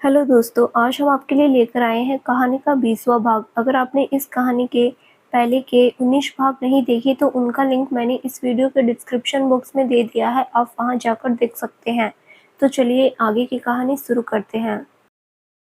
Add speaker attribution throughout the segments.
Speaker 1: Hello दोस्तों, आज हम आपके लिए लेकर आए हैं कहानी का 20वां भाग। अगर आपने इस कहानी के पहले के 19 भाग नहीं देखे तो उनका लिंक मैंने इस वीडियो के डिस्क्रिप्शन बॉक्स में दे दिया है, आप वहां जाकर देख सकते हैं। तो चलिए आगे की कहानी शुरू करते हैं।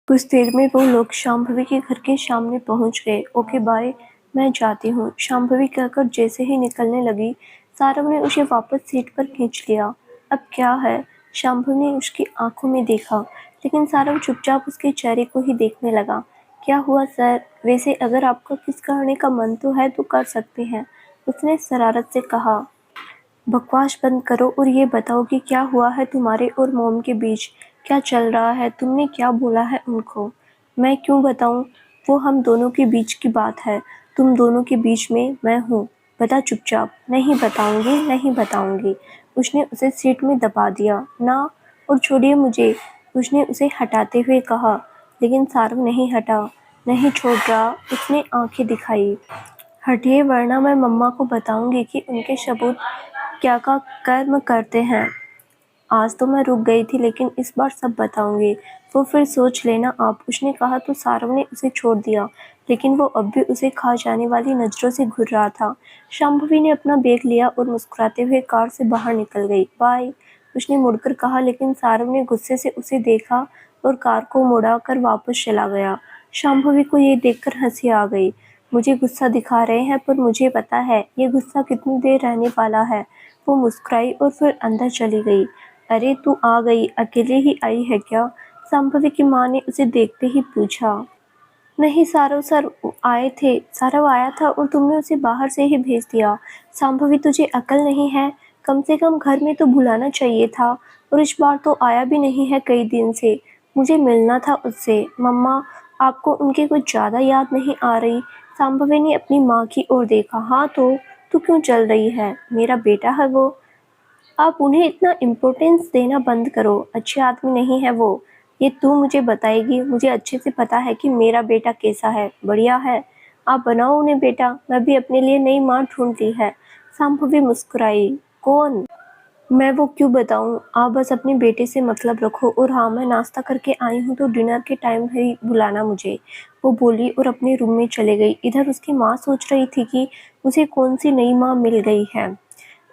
Speaker 1: कुछ देर में वो लोग शांभवी के घर के सामने पहुंच गए। ओके बाय, मैं जाती हूँ, शांभवी कहकर जैसे ही निकलने लगी, सारव ने उसे वापस सीट पर खींच लिया। अब क्या है? शांभवी ने उसकी आंखों में देखा, लेकिन सारव चुपचाप उसके चेहरे को ही देखने लगा। क्या हुआ सर? वैसे अगर आपका किस करने का मन तो है तो कर सकते हैं, उसने शरारत से कहा। बकवास बंद करो और ये बताओ कि क्या हुआ है तुम्हारे और मॉम के बीच? क्या चल रहा है? तुमने क्या बोला है उनको? मैं क्यों बताऊं? वो हम दोनों के बीच की बात है। तुम दोनों के बीच में मैं हूँ। बता चुपचाप। नहीं बताऊंगी, नहीं बताऊंगी। उसने उसे सीट में दबा दिया। ना, और छोड़िए मुझे, उसने उसे हटाते हुए कहा। लेकिन सारव नहीं हटा। नहीं छोड़ रहा, उसने आंखें दिखाई। हटिए वरना मैं मम्मा को बताऊंगी कि उनके सबूत क्या का कर्म करते हैं। आज तो मैं रुक गई थी, लेकिन इस बार सब बताऊंगी। वो फिर सोच लेना आप, उसने कहा तो सारव ने उसे छोड़ दिया, लेकिन वो अब भी उसे खा जाने वाली नजरों से घूर रहा था। शांभवी ने अपना बैग लिया और मुस्कुराते हुए कार से बाहर निकल गई। बाय, उसने मुड़कर कहा, लेकिन सारव ने गुस्से से उसे देखा और कार को मुड़ा कर वापस चला गया। शांभवी को ये देखकर हंसी आ गई। मुझे गुस्सा दिखा रहे हैं, पर मुझे पता है ये गुस्सा कितनी देर रहने वाला है। वो मुस्कुराई और फिर अंदर चली गई। अरे तू आ गई, अकेले ही आई है क्या? शांभवी की माँ ने उसे देखते ही पूछा। नहीं सारव सर आए थे, सारव आया था और तुमने उसे बाहर से ही भेज दिया। शांभवी तुझे अकल नहीं है? कम से कम घर में तो बुलाना चाहिए था, और इस बार तो आया भी नहीं है कई दिन से। मुझे मिलना था उससे। मम्मा, आपको उनकी कुछ ज़्यादा याद नहीं आ रही? शांभवी ने अपनी माँ की ओर देखा। हाँ तो तू क्यों चल रही है? मेरा बेटा है वो। आप उन्हें इतना इम्पोर्टेंस देना बंद करो, अच्छे आदमी नहीं है वो। ये तू मुझे बताएगी? मुझे अच्छे से पता है कि मेरा बेटा कैसा है, बढ़िया है। आप बनाओ उन्हें बेटा, मैं भी अपने लिए नई माँ ढूंढ ली है। शांभवी मुस्कुराई। कौन? मैं वो क्यों बताऊं? आप बस अपने बेटे से मतलब रखो। और हाँ, मैं नाश्ता करके आई हूँ तो डिनर के टाइम ही बुलाना मुझे, वो बोली और अपने रूम में चले गई। इधर उसकी माँ सोच रही थी कि उसे कौन सी नई माँ मिल गई है।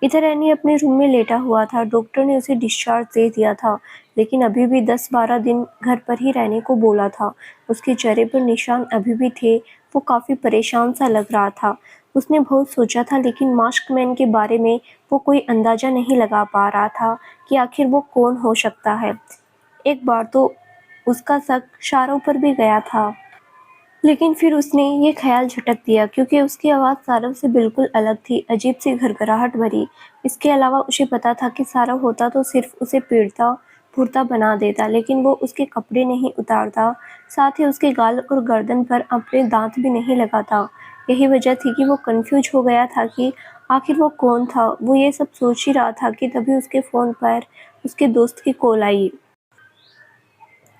Speaker 1: इधर एनी अपने रूम में लेटा हुआ था। डॉक्टर ने उसे डिस्चार्ज दे दिया था, लेकिन अभी भी 10-12 दिन घर पर ही रहने को बोला था। उसके चेहरे पर निशान अभी भी थे। वो काफ़ी परेशान सा लग रहा था। उसने बहुत सोचा था, लेकिन मास्क मैन के बारे में वो कोई अंदाज़ा नहीं लगा पा रहा था कि आखिर वो कौन हो सकता है। एक बार तो उसका शक शारों पर भी गया था, लेकिन फिर उसने ये ख्याल झटक दिया क्योंकि उसकी आवाज़ सारव से बिल्कुल अलग थी, अजीब सी घरघराहट भरी। इसके अलावा उसे पता था कि सारव होता तो सिर्फ उसे पीटता फूटता बना देता, लेकिन वो उसके कपड़े नहीं उतारता, साथ ही उसके गाल और गर्दन पर अपने दांत भी नहीं लगाता। यही वजह थी कि वो कंफ्यूज हो गया था कि आखिर वो कौन था। वो ये सब सोच ही रहा था कि तभी उसके फ़ोन पर उसके दोस्त की कॉल आई।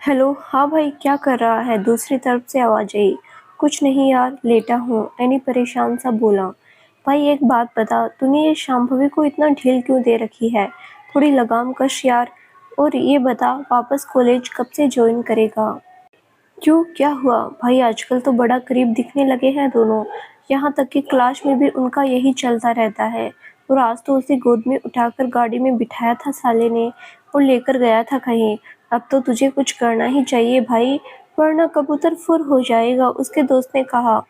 Speaker 1: हेलो, हाँ भाई, क्या कर रहा है? दूसरी तरफ से आवाज़ आई। कुछ नहीं यार, लेटा हूँ, एनी परेशान सा बोला। भाई एक बात बता, तूने ये शांभवी को इतना ढील क्यों दे रखी है? थोड़ी लगाम कस यार। और ये बता, वापस कॉलेज कब से ज्वाइन करेगा? क्यों, क्या हुआ? भाई आजकल तो बड़ा करीब दिखने लगे हैं दोनों, यहाँ तक कि क्लास में भी उनका यही चलता रहता है। और आज तो उसे गोद में उठाकर गाड़ी में बिठाया था साले ने और लेकर गया था कहीं। अब तो तुझे कुछ करना ही चाहिए भाई, वरना कबूतर फुर हो जाएगा, उसके दोस्त ने कहा।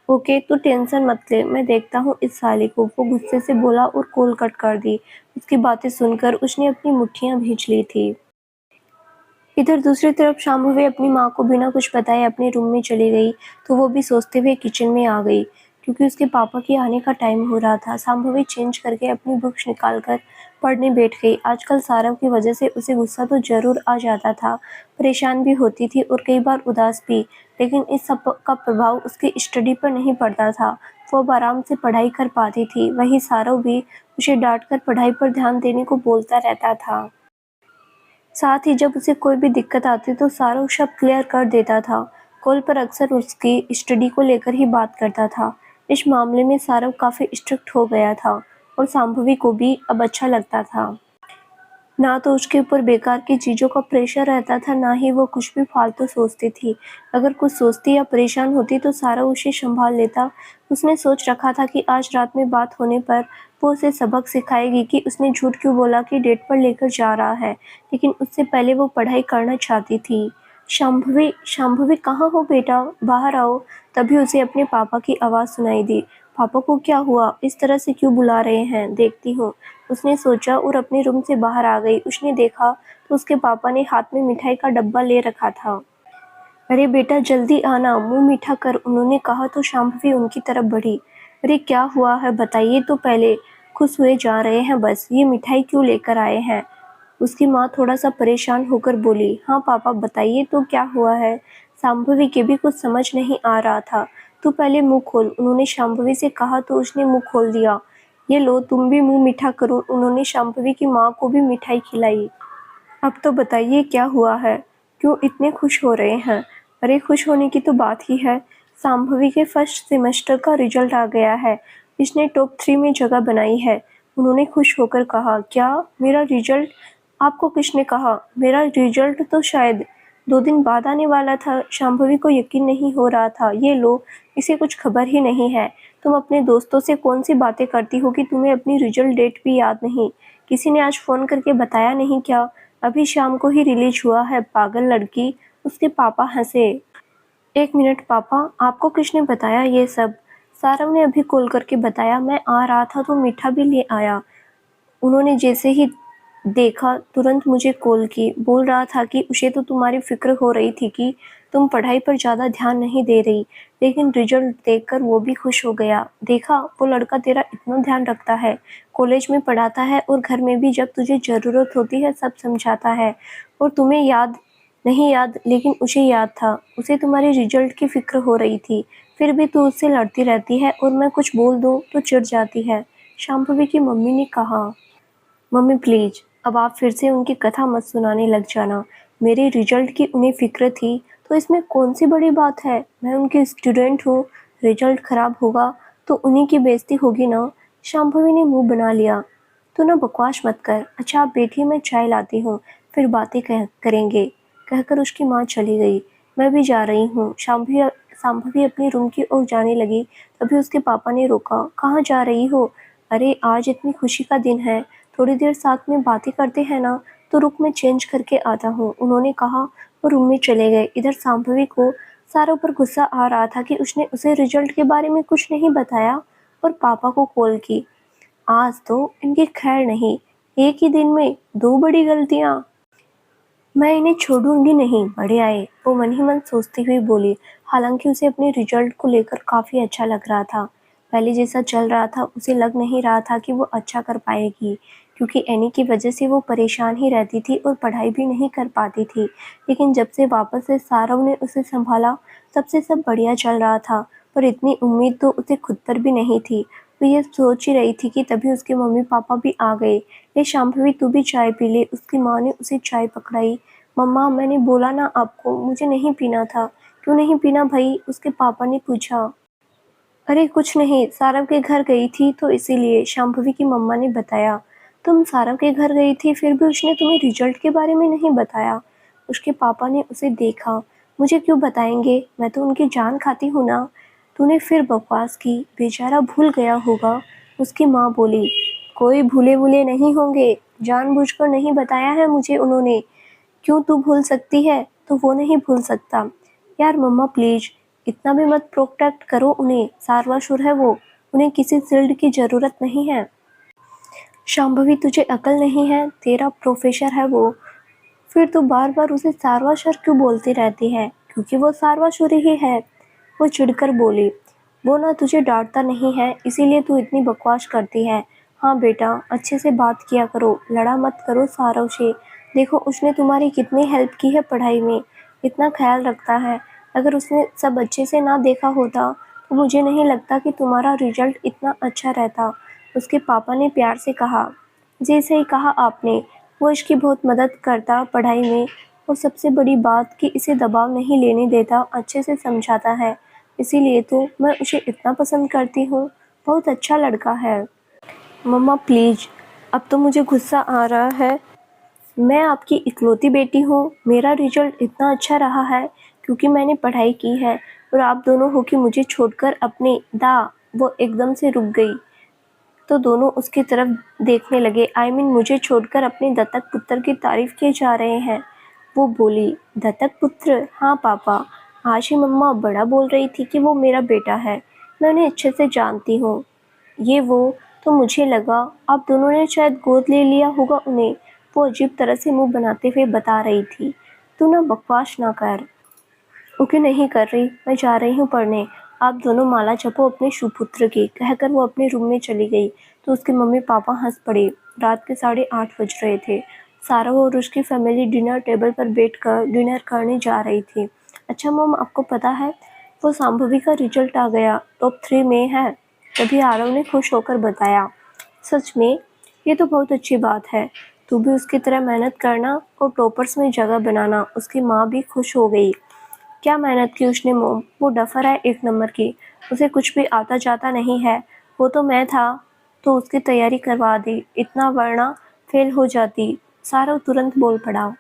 Speaker 1: ओके तू टेंशन मत ले, मैं देखता हूँ इस साले को, वो गुस्से से बोला और कॉल कट कर दी। उसकी बातें सुनकर उसने अपनी मुट्ठियाँ भींच ली थी। इधर दूसरी तरफ शांभवी अपनी माँ को बिना कुछ बताए अपने रूम में चली गई, तो वो भी सोचते हुए किचन में आ गई क्योंकि उसके पापा के आने का टाइम हो रहा था। शांभवी चेंज करके अपनी बुक्स निकालकर पढ़ने बैठ गई। आजकल सारव की वजह से उसे गुस्सा तो जरूर आ जाता था, परेशान भी होती थी और कई बार उदास भी, लेकिन इस सब का प्रभाव उसकी स्टडी पर नहीं पड़ता था। वो अब आराम से पढ़ाई कर पाती थी। वहीं सारव भी उसे डांट कर पढ़ाई पर ध्यान देने को बोलता रहता था। साथ ही जब उसे कोई भी दिक्कत आती तो सारा सब क्लियर कर देता था। कॉल पर अक्सर उसकी स्टडी को लेकर ही बात करता था। इस मामले में सारव काफ़ी स्ट्रिक्ट हो गया था और शांभवी को भी अब अच्छा लगता था। ना तो उसके ऊपर बेकार की चीज़ों का प्रेशर रहता था, ना ही वो कुछ भी फालतू सोचती थी। अगर कुछ सोचती या परेशान होती तो सारा उसे संभाल लेता। उसने सोच रखा था कि आज रात में बात होने पर वो उसे सबक सिखाएगी कि उसने झूठ क्यों बोला कि डेट पर लेकर जा रहा है, लेकिन उससे पहले वो पढ़ाई करना चाहती थी। शांभवी, शांभवी कहाँ हो बेटा? बाहर आओ। तभी उसे अपने पापा की आवाज़ सुनाई दी। पापा को क्या हुआ? इस तरह से क्यों बुला रहे हैं? देखती हूँ, उसने सोचा और अपने रूम से बाहर आ गई। उसने देखा तो उसके पापा ने हाथ में मिठाई का डब्बा ले रखा था। अरे बेटा जल्दी आना, मुंह मीठा कर, उन्होंने कहा तो शांभवी उनकी तरफ बढ़ी। अरे क्या हुआ है बताइए तो पहले, खुश हुए जा रहे हैं बस, ये मिठाई क्यों लेकर आए हैं? उसकी माँ थोड़ा सा परेशान होकर बोली। हाँ पापा बताइए तो क्या हुआ है? शांभवी के भी कुछ समझ नहीं आ रहा था। तू पहले मुंह खोल, उन्होंने शांभवी से कहा तो उसने मुंह खोल दिया। ये लो तुम भी मुंह मीठा करो, उन्होंने शांभवी की माँ को भी मिठाई खिलाई। अब तो बताइए क्या हुआ है? क्यों इतने खुश हो रहे हैं? अरे खुश होने की तो बात ही है। शांभवी के फर्स्ट सेमेस्टर का रिजल्ट आ गया है। इसने टॉप 3 में जगह बनाई है। उन्होंने खुश होकर कहा। क्या? मेरा रिजल्ट? आपको किसने कहा? मेरा रिजल्ट तो शायद 2 दिन बाद आने वाला था। शांभवी को यकीन नहीं हो रहा था। ये लो, इसे कुछ खबर ही नहीं है। तुम अपने दोस्तों से कौन सी बातें करती हो कि तुम्हें अपनी रिजल्ट डेट भी याद नहीं? किसी ने आज फ़ोन करके बताया नहीं क्या? अभी शाम को ही रिलीज हुआ है, पागल लड़की, उसके पापा हंसे। 1 मिनट पापा, आपको किसने बताया ये सब? सारव ने अभी कॉल करके बताया, मैं आ रहा था तो मीठा भी ले आया। उन्होंने जैसे ही देखा तुरंत मुझे कॉल की, बोल रहा था कि उसे तो तुम्हारी फिक्र हो रही थी कि तुम पढ़ाई पर ज़्यादा ध्यान नहीं दे रही, लेकिन रिजल्ट देखकर वो भी खुश हो गया। देखा, वो लड़का तेरा इतना ध्यान रखता है, कॉलेज में पढ़ाता है और घर में भी जब तुझे ज़रूरत होती है सब समझाता है। और तुम्हें याद नहीं याद, लेकिन उसे याद था, उसे तुम्हारे रिजल्ट की फिक्र हो रही थी, फिर भी तू उससे लड़ती रहती है और मैं कुछ बोल दूँ तो चिढ़ जाती है। शांभवी की मम्मी ने कहा। मम्मी प्लीज, अब आप फिर से उनकी कथा मत सुनाने लग जाना। मेरे रिजल्ट की उन्हें फिक्र थी तो इसमें कौन सी बड़ी बात है? मैं उनकी स्टूडेंट हूँ, रिजल्ट खराब होगा तो उन्हीं की बेइज्जती होगी ना। शांभवी ने मुंह बना लिया। तू ना बकवास मत कर। अच्छा आप बैठिए, मैं चाय लाती हूँ, फिर बातें करेंगे, कहकर उसकी माँ चली गई। मैं भी जा रही हूँ। शांभवी शांभवी अपने रूम की ओर जाने लगी, तभी उसके पापा ने रोका। कहाँ जा रही हो? अरे आज इतनी खुशी का दिन है, थोड़ी देर साथ में बातें करते हैं ना, तो रुक मैं चेंज करके आता हूँ, उन्होंने कहा और रूम में चले गए। इधर शांभवी को सारों पर गुस्सा आ रहा था कि उसने उसे रिजल्ट के बारे में कुछ नहीं बताया और पापा को कॉल की। आज तो इनकी खैर नहीं, एक ही दिन में 2 बड़ी गलतियाँ। मैं इन्हें छोड़ूंगी नहीं, बड़े आए, वो मन ही मन सोचती हुई बोली। हालांकि उसे अपने रिजल्ट को लेकर काफ़ी अच्छा लग रहा था। पहले जैसा चल रहा था उसे लग नहीं रहा था कि वो अच्छा कर पाएगी, क्योंकि एनी की वजह से वो परेशान ही रहती थी और पढ़ाई भी नहीं कर पाती थी। लेकिन जब से वापस से सारव ने उसे संभाला तब से सब बढ़िया चल रहा था, पर इतनी उम्मीद तो उसे खुद पर भी नहीं थी। वो ये सोच ही रही थी कि तभी उसके मम्मी पापा भी आ गए। ले शांभवी तू भी चाय पी ले, उसकी माँ ने उसे चाय पकड़ाई। मम्मा मैंने बोला ना आपको, मुझे नहीं पीना था। क्यों नहीं पीना भाई? उसके पापा ने पूछा। अरे कुछ नहीं, सारव के घर गई थी तो इसीलिए, शांभवी की मम्मा ने बताया। तुम सारव के घर गई थी फिर भी उसने तुम्हें रिजल्ट के बारे में नहीं बताया? उसके पापा ने उसे देखा। मुझे क्यों बताएंगे, मैं तो उनकी जान खाती हूँ ना। तूने फिर बकवास की, बेचारा भूल गया होगा, उसकी माँ बोली। कोई भूले भूले नहीं होंगे, जानबूझकर नहीं बताया है मुझे उन्होंने। क्यों तू भूल सकती है तो वो नहीं भूल सकता? यार मम्मा प्लीज, इतना भी मत प्रोटेक्ट करो उन्हें, सारवासुर है वो, उन्हें किसी शील्ड की जरूरत नहीं है। शांभवी तुझे अकल नहीं है, तेरा प्रोफेसर है वो, फिर तू बार बार उसे सारवासुर क्यों बोलती रहती है? क्योंकि वो सारवासुर ही है, वो चिढ़कर बोली। वो ना तुझे डांटता नहीं है इसीलिए तू इतनी बकवास करती है। हाँ बेटा अच्छे से बात किया करो, लड़ा मत करो सारव से। देखो उसने तुम्हारी कितनी हेल्प की है पढ़ाई में, इतना ख्याल रखता है। अगर उसने सब अच्छे से ना देखा होता तो मुझे नहीं लगता कि तुम्हारा रिजल्ट इतना अच्छा रहता, उसके पापा ने प्यार से कहा। जी सही कहा आपने, वो इसकी बहुत मदद करता पढ़ाई में, और सबसे बड़ी बात कि इसे दबाव नहीं लेने देता, अच्छे से समझाता है, इसीलिए तो मैं उसे इतना पसंद करती हूँ। बहुत अच्छा लड़का है। मम्मा प्लीज, अब तो मुझे गुस्सा आ रहा है। मैं आपकी इकलौती बेटी हूँ, मेरा रिजल्ट इतना अच्छा रहा है क्योंकि मैंने पढ़ाई की है और आप दोनों हो कि मुझे छोड़कर अपने वो एकदम से रुक गई। तो दोनों उसकी तरफ देखने लगे। मुझे छोड़कर अपने दत्तक पुत्र की तारीफ किए जा रहे हैं। वो बोली, दत्तक पुत्र? हाँ पापा, आज ही मम्मा बड़ा बोल रही थी कि वो मेरा बेटा है। मैं उन्हें अच्छे से जानती हूँ। ये वो तो मुझे लगा आप दोनों ने शायद गोद ले लिया होगा उन्हें। वो अजीब तरह से मुंह बनाते हुए बता रही थी। तू ना बकवास ना कर। ओके नहीं कर रही, मैं जा रही हूँ पढ़ने। आप दोनों माला जपो अपने सुपुत्र की, कहकर वो अपने रूम में चली गई। तो उसके मम्मी पापा हंस पड़े। रात के 8:30 बज रहे थे। सारा और उसकी फैमिली डिनर टेबल पर बैठकर डिनर करने जा रही थी। अच्छा मॉम, आपको पता है वो शांभवी का रिजल्ट आ गया, टॉप 3 में है। तभी आरव ने खुश होकर बताया। सच में? ये तो बहुत अच्छी बात है। तू भी उसकी तरह मेहनत करना और टॉपर्स में जगह बनाना। उसकी माँ भी खुश हो गई। क्या मेहनत की उसने मोम, वो डफर है 1 नंबर की। उसे कुछ भी आता जाता नहीं है। वो तो मैं था तो उसकी तैयारी करवा दी, इतना वरना फेल हो जाती। सारव तुरंत बोल पड़ा।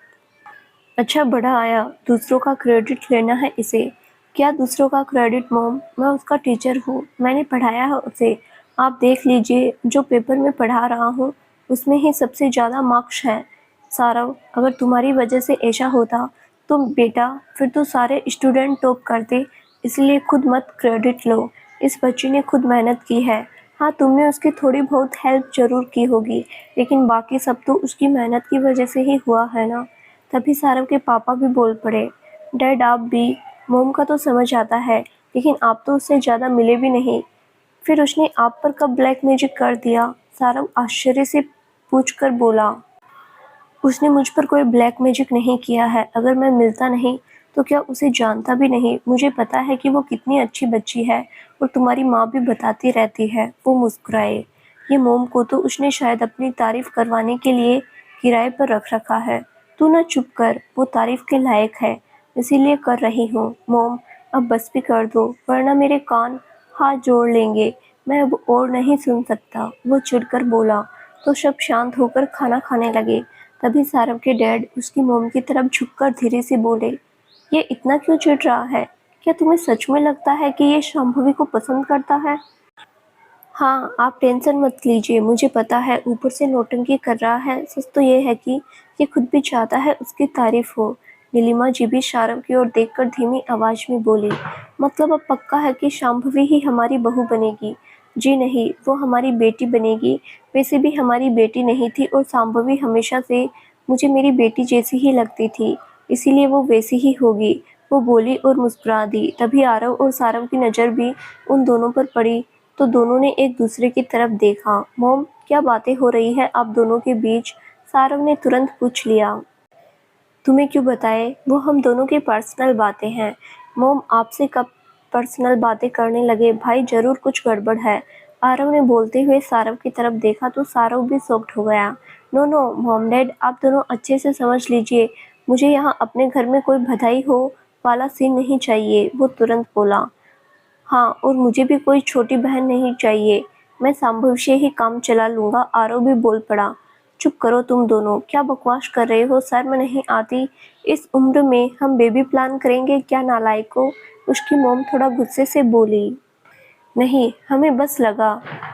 Speaker 1: अच्छा बड़ा आया, दूसरों का क्रेडिट लेना है इसे। क्या दूसरों का क्रेडिट मॉम? मैं उसका टीचर हूँ, मैंने पढ़ाया है उसे। आप देख लीजिए, जो पेपर में पढ़ा रहा हूँ उसमें ही सबसे ज़्यादा मार्क्स हैं। सारव, अगर तुम्हारी वजह से ऐसा होता तो बेटा फिर तो सारे स्टूडेंट टॉप करते। इसलिए खुद मत क्रेडिट लो। इस बच्ची ने खुद मेहनत की है। हाँ, तुमने उसकी थोड़ी बहुत हेल्प ज़रूर की होगी, लेकिन बाकी सब तो उसकी मेहनत की वजह से ही हुआ है ना। तभी सारव के पापा भी बोल पड़े। डैड आप भी। मोम का तो समझ आता है, लेकिन आप तो उससे ज़्यादा मिले भी नहीं। फिर उसने आप पर कब ब्लैक मैजिक कर दिया? सारव आश्चर्य से पूछकर बोला। उसने मुझ पर कोई ब्लैक मैजिक नहीं किया है। अगर मैं मिलता नहीं तो क्या उसे जानता भी नहीं। मुझे पता है कि वो कितनी अच्छी बच्ची है और तुम्हारी माँ भी बताती रहती है। वो मुस्कुराए। ये मोम को तो उसने शायद अपनी तारीफ करवाने के लिए किराए पर रख रखा है। तू ना चुप कर, वो तारीफ के लायक है, इसीलिए कर रही हूँ। मोम अब बस भी कर दो, वरना मेरे कान हाथ जोड़ लेंगे। मैं अब और नहीं सुन सकता, वो चिढ़कर बोला। तो सब शांत होकर खाना खाने लगे। तभी सारव के डैड उसकी मोम की तरफ झुककर धीरे से बोले, ये इतना क्यों चिढ़ रहा है? क्या तुम्हें सच में लगता है कि ये शांभवी को पसंद करता है? हाँ, आप टेंशन मत लीजिए, मुझे पता है ऊपर से नौटंकी कर रहा है। सच तो ये है कि ये खुद भी चाहता है उसकी तारीफ हो। नीलिमा जी भी शारव की ओर देखकर धीमी आवाज में बोली, मतलब अब पक्का है कि शांभवी ही हमारी बहू बनेगी? जी नहीं, वो हमारी बेटी बनेगी। वैसे भी हमारी बेटी नहीं थी और शांभवी हमेशा से मुझे मेरी बेटी जैसी ही लगती थी, इसीलिए वो वैसी ही होगी। वो बोली और मुस्कुरा दी। तभी आरव और सारव की नज़र भी उन दोनों पर पड़ी तो दोनों ने एक दूसरे की तरफ देखा। मॉम, क्या बातें हो रही है आप दोनों के बीच? सारव ने तुरंत पूछ लिया। तुम्हें क्यों बताए, वो हम दोनों की पर्सनल बातें हैं। मॉम, आपसे कब पर्सनल बातें करने लगे? भाई जरूर कुछ गड़बड़ है। आरव ने बोलते हुए सारव की तरफ देखा तो सारव भी शॉक्ड हो गया। नो नो मॉम डैड, आप दोनों अच्छे से समझ लीजिए, मुझे यहाँ अपने घर में कोई बधाई हो वाला सीन नहीं चाहिए। वो तुरंत बोला। हाँ, और मुझे भी कोई छोटी बहन नहीं चाहिए। मैं संभव से ही काम चला लूँगा। आरव भी बोल पड़ा। चुप करो तुम दोनों, क्या बकवास कर रहे हो? शर्म नहीं आती? इस उम्र में हम बेबी प्लान करेंगे क्या नालायकों? उसकी मॉम थोड़ा गुस्से से बोली। नहीं, हमें बस लगा।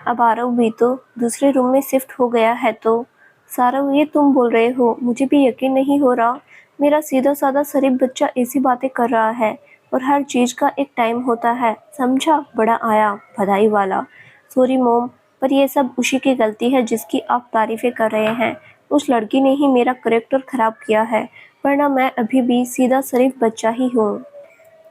Speaker 1: अब आरव भी तो दूसरे रूम में शिफ्ट हो गया है तो। सारव, ये तुम बोल रहे हो? मुझे भी यकीन नहीं हो रहा। मेरा सीधा साधा शरीफ बच्चा ऐसी बातें कर रहा है। और हर चीज़ का एक टाइम होता है, समझा? बड़ा आया बधाई वाला। सॉरी मोम, पर ये सब उसी की गलती है जिसकी आप तारीफें कर रहे हैं। उस लड़की ने ही मेरा करेक्टर खराब किया है, वरना मैं अभी भी सीधा शरीफ बच्चा ही हूँ।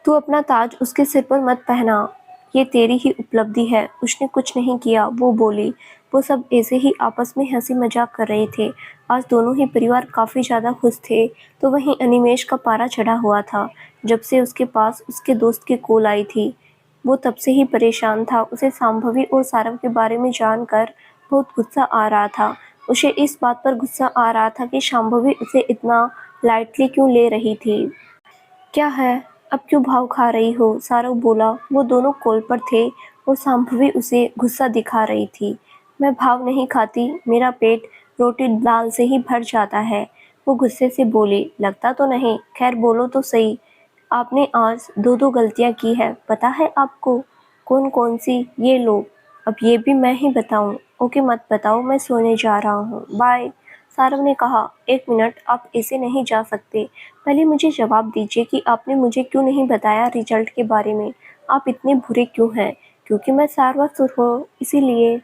Speaker 1: तू अपना ताज उसके सिर पर मत पहना, ये तेरी ही उपलब्धि है। उसने कुछ नहीं किया, वो बोली। वो सब ऐसे ही आपस में हंसी मजाक कर रहे थे। आज दोनों ही परिवार काफ़ी ज़्यादा खुश थे। तो वहीं अनिमेश का पारा चढ़ा हुआ था। जब से उसके पास उसके दोस्त की कॉल आई थी, वो तब से ही परेशान था। उसे शांभवी और सारव के बारे में जानकर बहुत गुस्सा आ रहा था। उसे इस बात पर गुस्सा आ रहा था कि शांभवी उसे इतना लाइटली क्यों ले रही थी। क्या है, अब क्यों भाव खा रही हो? सारव बोला। वो दोनों कॉल पर थे और शांभवी उसे गुस्सा दिखा रही थी। मैं भाव नहीं खाती, मेरा पेट रोटी दाल से ही भर जाता है। वो गुस्से से बोली, लगता तो नहीं, खैर बोलो तो सही। आपने आज दो दो गलतियाँ की है, पता है आपको? कौन कौन सी? ये लो, अब ये भी मैं ही बताऊँ? ओके मत बताओ, मैं सोने जा रहा हूँ, बाय। सारव ने कहा, एक मिनट, आप ऐसे नहीं जा सकते। पहले मुझे जवाब दीजिए कि आपने मुझे क्यों नहीं बताया रिजल्ट के बारे में। आप इतने बुरे क्यों हैं? क्योंकि मैं सारवासुर हूँ, इसीलिए।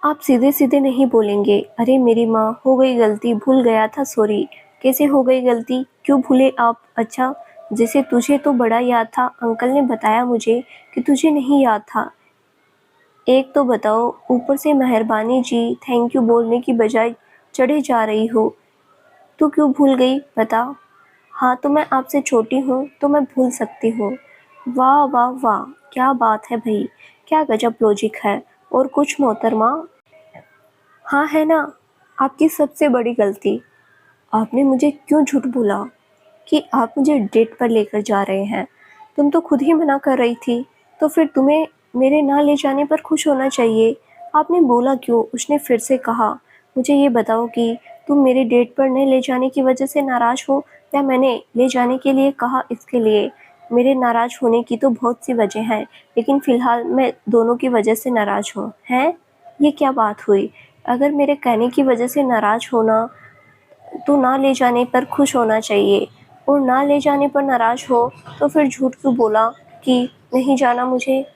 Speaker 1: आप सीधे सीधे नहीं बोलेंगे। अरे मेरी माँ, हो गई गलती, भूल गया था, सॉरी। कैसे हो गई गलती? क्यों भूले आप? अच्छा, जैसे तुझे तो बड़ा याद था, अंकल ने बताया मुझे कि तुझे नहीं याद था। एक तो बताओ, ऊपर से मेहरबानी जी, थैंक यू बोलने की बजाय चढ़े जा रही हो। तू क्यों भूल गई, बता। हाँ, तो मैं आपसे छोटी हूँ तो मैं भूल सकती हूँ। वाह वाह वाह, क्या बात है भाई, क्या गजब लॉजिक है। और कुछ मोहतरमा? हाँ है ना, आपकी सबसे बड़ी गलती। आपने मुझे क्यों झूठ बोला कि आप मुझे डेट पर लेकर जा रहे हैं? तुम तो खुद ही मना कर रही थी, तो फिर तुम्हें मेरे ना ले जाने पर खुश होना चाहिए। आपने बोला क्यों? उसने फिर से कहा, मुझे ये बताओ कि तुम मेरे डेट पर नहीं ले जाने की वजह से नाराज़ हो, या मैंने ले जाने के लिए कहा इसके लिए? मेरे नाराज़ होने की तो बहुत सी वजह हैं, लेकिन फ़िलहाल मैं दोनों की वजह से नाराज़ हूँ। हैं? ये क्या बात हुई? अगर मेरे कहने की वजह से नाराज़ होना, तो ना ले जाने पर खुश होना चाहिए, और ना ले जाने पर नाराज़ हो तो फिर झूठ क्यों बोला कि नहीं जाना मुझे?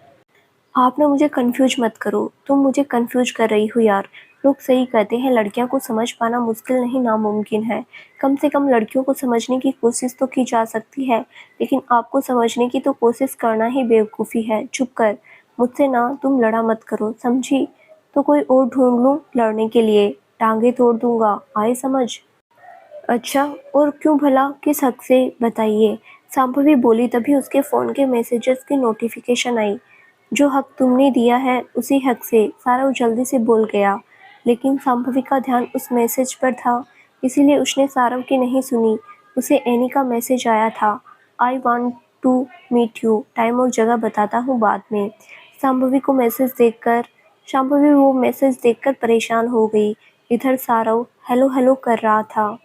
Speaker 1: आप ना मुझे कंफ्यूज मत करो, तुम मुझे कंफ्यूज कर रही हो यार। लोग सही कहते हैं, लड़कियों को समझ पाना मुश्किल नहीं, नामुमकिन है। कम से कम लड़कियों को समझने की कोशिश तो की जा सकती है, लेकिन आपको समझने की तो कोशिश करना ही बेवकूफ़ी है। चुप कर, मुझसे ना तुम लड़ा मत करो, समझी? तो कोई और ढूंढ लूँ लड़ने के लिए, टांगे तोड़ दूंगा, आए समझ? अच्छा, और क्यों भला, किस हक से, बताइए। सांभवी बोली, तभी उसके फ़ोन के मैसेजेस की नोटिफिकेशन आई। जो हक तुमने दिया है उसी हक से, सारव जल्दी से बोल गया। लेकिन सांभवी का ध्यान उस मैसेज पर था, इसीलिए उसने सारव की नहीं सुनी। उसे एनी का मैसेज आया था, I want to meet you, time और जगह बताता हूँ बाद में। सांभवी को मैसेज देखकर शांभवी वो मैसेज देखकर परेशान हो गई। इधर सारव हेलो हेलो कर रहा था।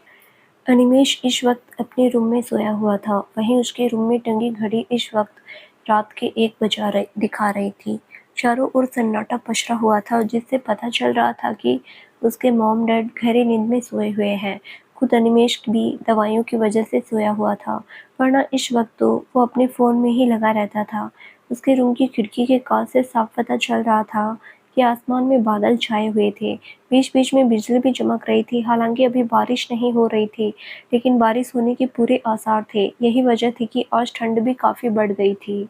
Speaker 1: अनिमेष इस वक्त अपने रूम में सोया हुआ था, वहीं उसके रूम में टंगी घड़ी इस वक्त रात के 1 बजा दिखा रही थी। चारों ओर सन्नाटा पसरा हुआ था, जिससे पता चल रहा था कि उसके मॉम डैड गहरी नींद में सोए हुए हैं। खुद अनिमेष भी दवाइयों की वजह से सोया हुआ था, वरना इस वक्त तो वो अपने फ़ोन में ही लगा रहता था। उसके रूम की खिड़की के कांच से साफ पता चल रहा था कि आसमान में बादल छाए हुए थे। बीच-बीच में बिजली भी चमक रही थी। हालांकि अभी बारिश नहीं हो रही थी, लेकिन बारिश होने के पूरे आसार थे। यही वजह थी कि आज ठंड भी काफ़ी बढ़ गई थी।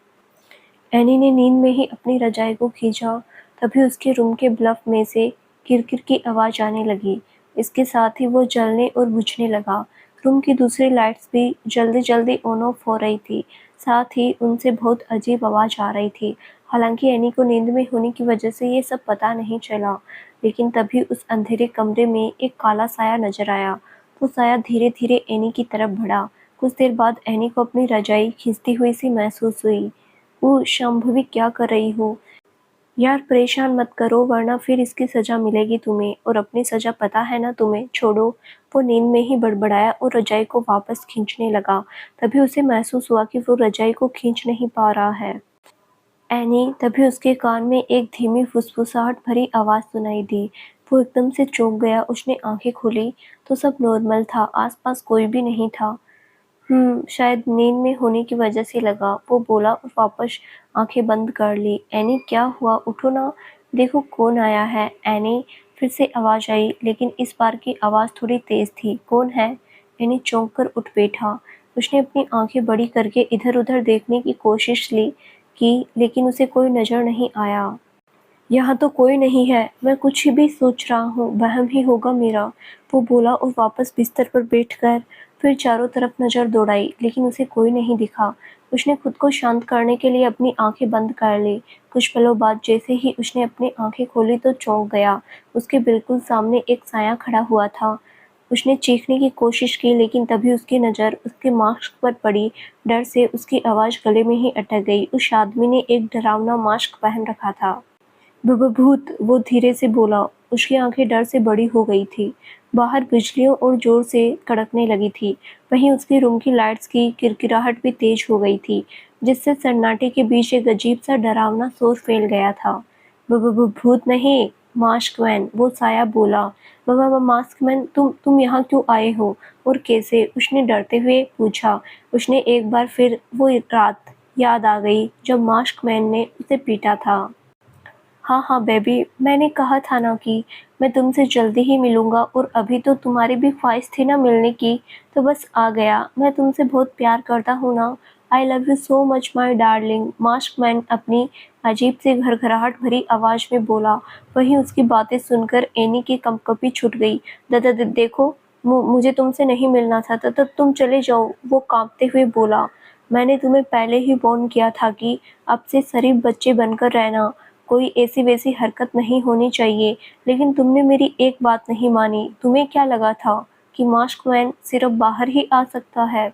Speaker 1: एनी ने नींद में ही अपनी रजाई को खींचा, तभी उसके रूम के बल्ब में से किरकिर की आवाज़ आने लगी। इसके साथ ही वो जलने और बुझने लगा। रूम की दूसरी लाइट्स भी जल्दी-जल्दी ऑन ऑफ हो रही थी, साथ ही उनसे बहुत अजीब आवाज़ आ रही थी। हालांकि एनी को नींद में होने की वजह से ये सब पता नहीं चला, लेकिन तभी उस अंधेरे कमरे में एक काला साया नजर आया। वो साया धीरे-धीरे एनी की तरफ बढ़ा। कुछ देर बाद एनी को अपनी रजाई खींचती हुई सी महसूस हुई। ओह शांभवी, क्या कर रही हो? यार परेशान मत करो, वरना फिर इसकी सज़ा मिलेगी तुम्हें, और अपनी सज़ा पता है ना तुम्हें, छोड़ो। वो नींद में ही बड़बड़ाया और रजाई को वापस खींचने लगा। तभी उसे महसूस हुआ कि वो रजाई को खींच नहीं पा रहा है। एनी, तभी उसके कान में एक धीमी फुसफुसाहट भरी आवाज़ सुनाई दी। वो एकदम से चौंक गया। उसने आंखें खोली तो सब नॉर्मल था, आसपास कोई भी नहीं था। शायद नींद में होने की वजह से लगा, वो बोला और वापस आंखें बंद कर ली। एनी, क्या हुआ, उठो ना, देखो कौन आया है। एनी, फिर से आवाज़ आई, लेकिन इस बार की आवाज़ थोड़ी तेज़ थी। कौन है? एनी चौंक कर उठ बैठा। उसने अपनी आंखें बड़ी करके इधर उधर देखने की कोशिश की, लेकिन उसे कोई नज़र नहीं आया। यहाँ तो कोई नहीं है, मैं कुछ भी सोच रहा हूँ, वहम ही होगा मेरा, वो बोला और वापस बिस्तर पर बैठकर फिर चारों तरफ नज़र दौड़ाई, लेकिन उसे कोई नहीं दिखा। उसने खुद को शांत करने के लिए अपनी आंखें बंद कर ली। कुछ पलों बाद जैसे ही उसने अपनी आंखें खोली तो चौंक गया। उसके बिल्कुल सामने एक साया खड़ा हुआ था। उसने चीखने की कोशिश की, लेकिन तभी उसकी नज़र उसके मास्क पर पड़ी। डर से उसकी आवाज़ गले में ही अटक गई। उस आदमी ने एक डरावना मास्क पहन रखा था। भूत, वो धीरे से बोला। उसकी आंखें डर से बड़ी हो गई थी। बाहर बिजलियों और जोर से कड़कने लगी थी। वहीं उसके रूम की लाइट्स की किरकिराहट भी तेज हो गई थी, जिससे सन्नाटे के बीच एक अजीब सा डरावना शोर फैल गया था। भूत नहीं, मास्कमैन, वो साया बोला। मास्कमैन, तुम यहाँ क्यों आए हो और कैसे? उसने डरते हुए पूछा। उसने एक बार फिर वो रात याद आ गई जब मास्कमैन ने उसे पीटा था। हाँ हाँ बेबी, मैंने कहा था ना कि मैं तुमसे जल्दी ही मिलूंगा, और अभी तो तुम्हारी भी ख्वाहिश थी ना मिलने की, तो बस आ गया। मैं तुमसे बहुत प्यार करता हूँ ना। I love you so much my darling, maskman अपनी अजीब सी घरघराहट भरी आवाज़ में बोला। वहीं उसकी बातें सुनकर एनी की कंपकपी छूट गई। दादा देखो, मुझे तुमसे नहीं मिलना था, तो तुम चले जाओ, वो कांपते हुए बोला। मैंने तुम्हें पहले ही वार्न किया था कि अब से शरीफ बच्चे बनकर रहना, कोई ऐसी वैसी हरकत नहीं होनी चाहिए, लेकिन तुमने मेरी एक बात नहीं मानी। तुम्हें क्या लगा था कि मास्कमैन सिर्फ बाहर ही आ सकता है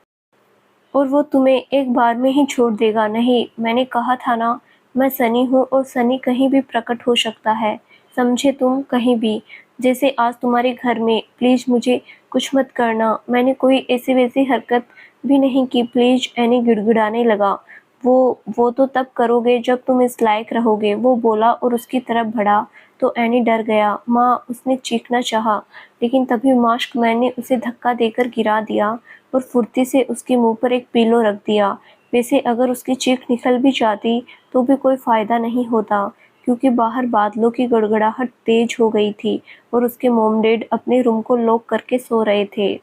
Speaker 1: और वो तुम्हें एक बार में ही छोड़ देगा? नहीं, मैंने कहा था ना, मैं सनी हूँ और सनी कहीं भी प्रकट हो सकता है, समझे तुम? कहीं भी, जैसे आज तुम्हारे घर में। प्लीज़ मुझे कुछ मत करना, मैंने कोई ऐसी वैसी हरकत भी नहीं की, प्लीज़। एनी गिड़गिड़ाने लगा। वो तो तब करोगे जब तुम इस लायक रहोगे, वो बोला और उसकी तरफ बढ़ा। तो एनी डर गया। माँ, उसने चीखना चाहा, लेकिन तभी मास्कमैन ने उसे धक्का देकर गिरा दिया और फुर्ती से उसके मुंह पर एक पिलो रख दिया। वैसे अगर उसकी चीख निकल भी जाती तो भी कोई फायदा नहीं होता, क्योंकि बाहर बादलों की गड़गड़ाहट तेज हो गई थी और उसके मॉम डैड अपने रूम को लॉक करके सो रहे थे।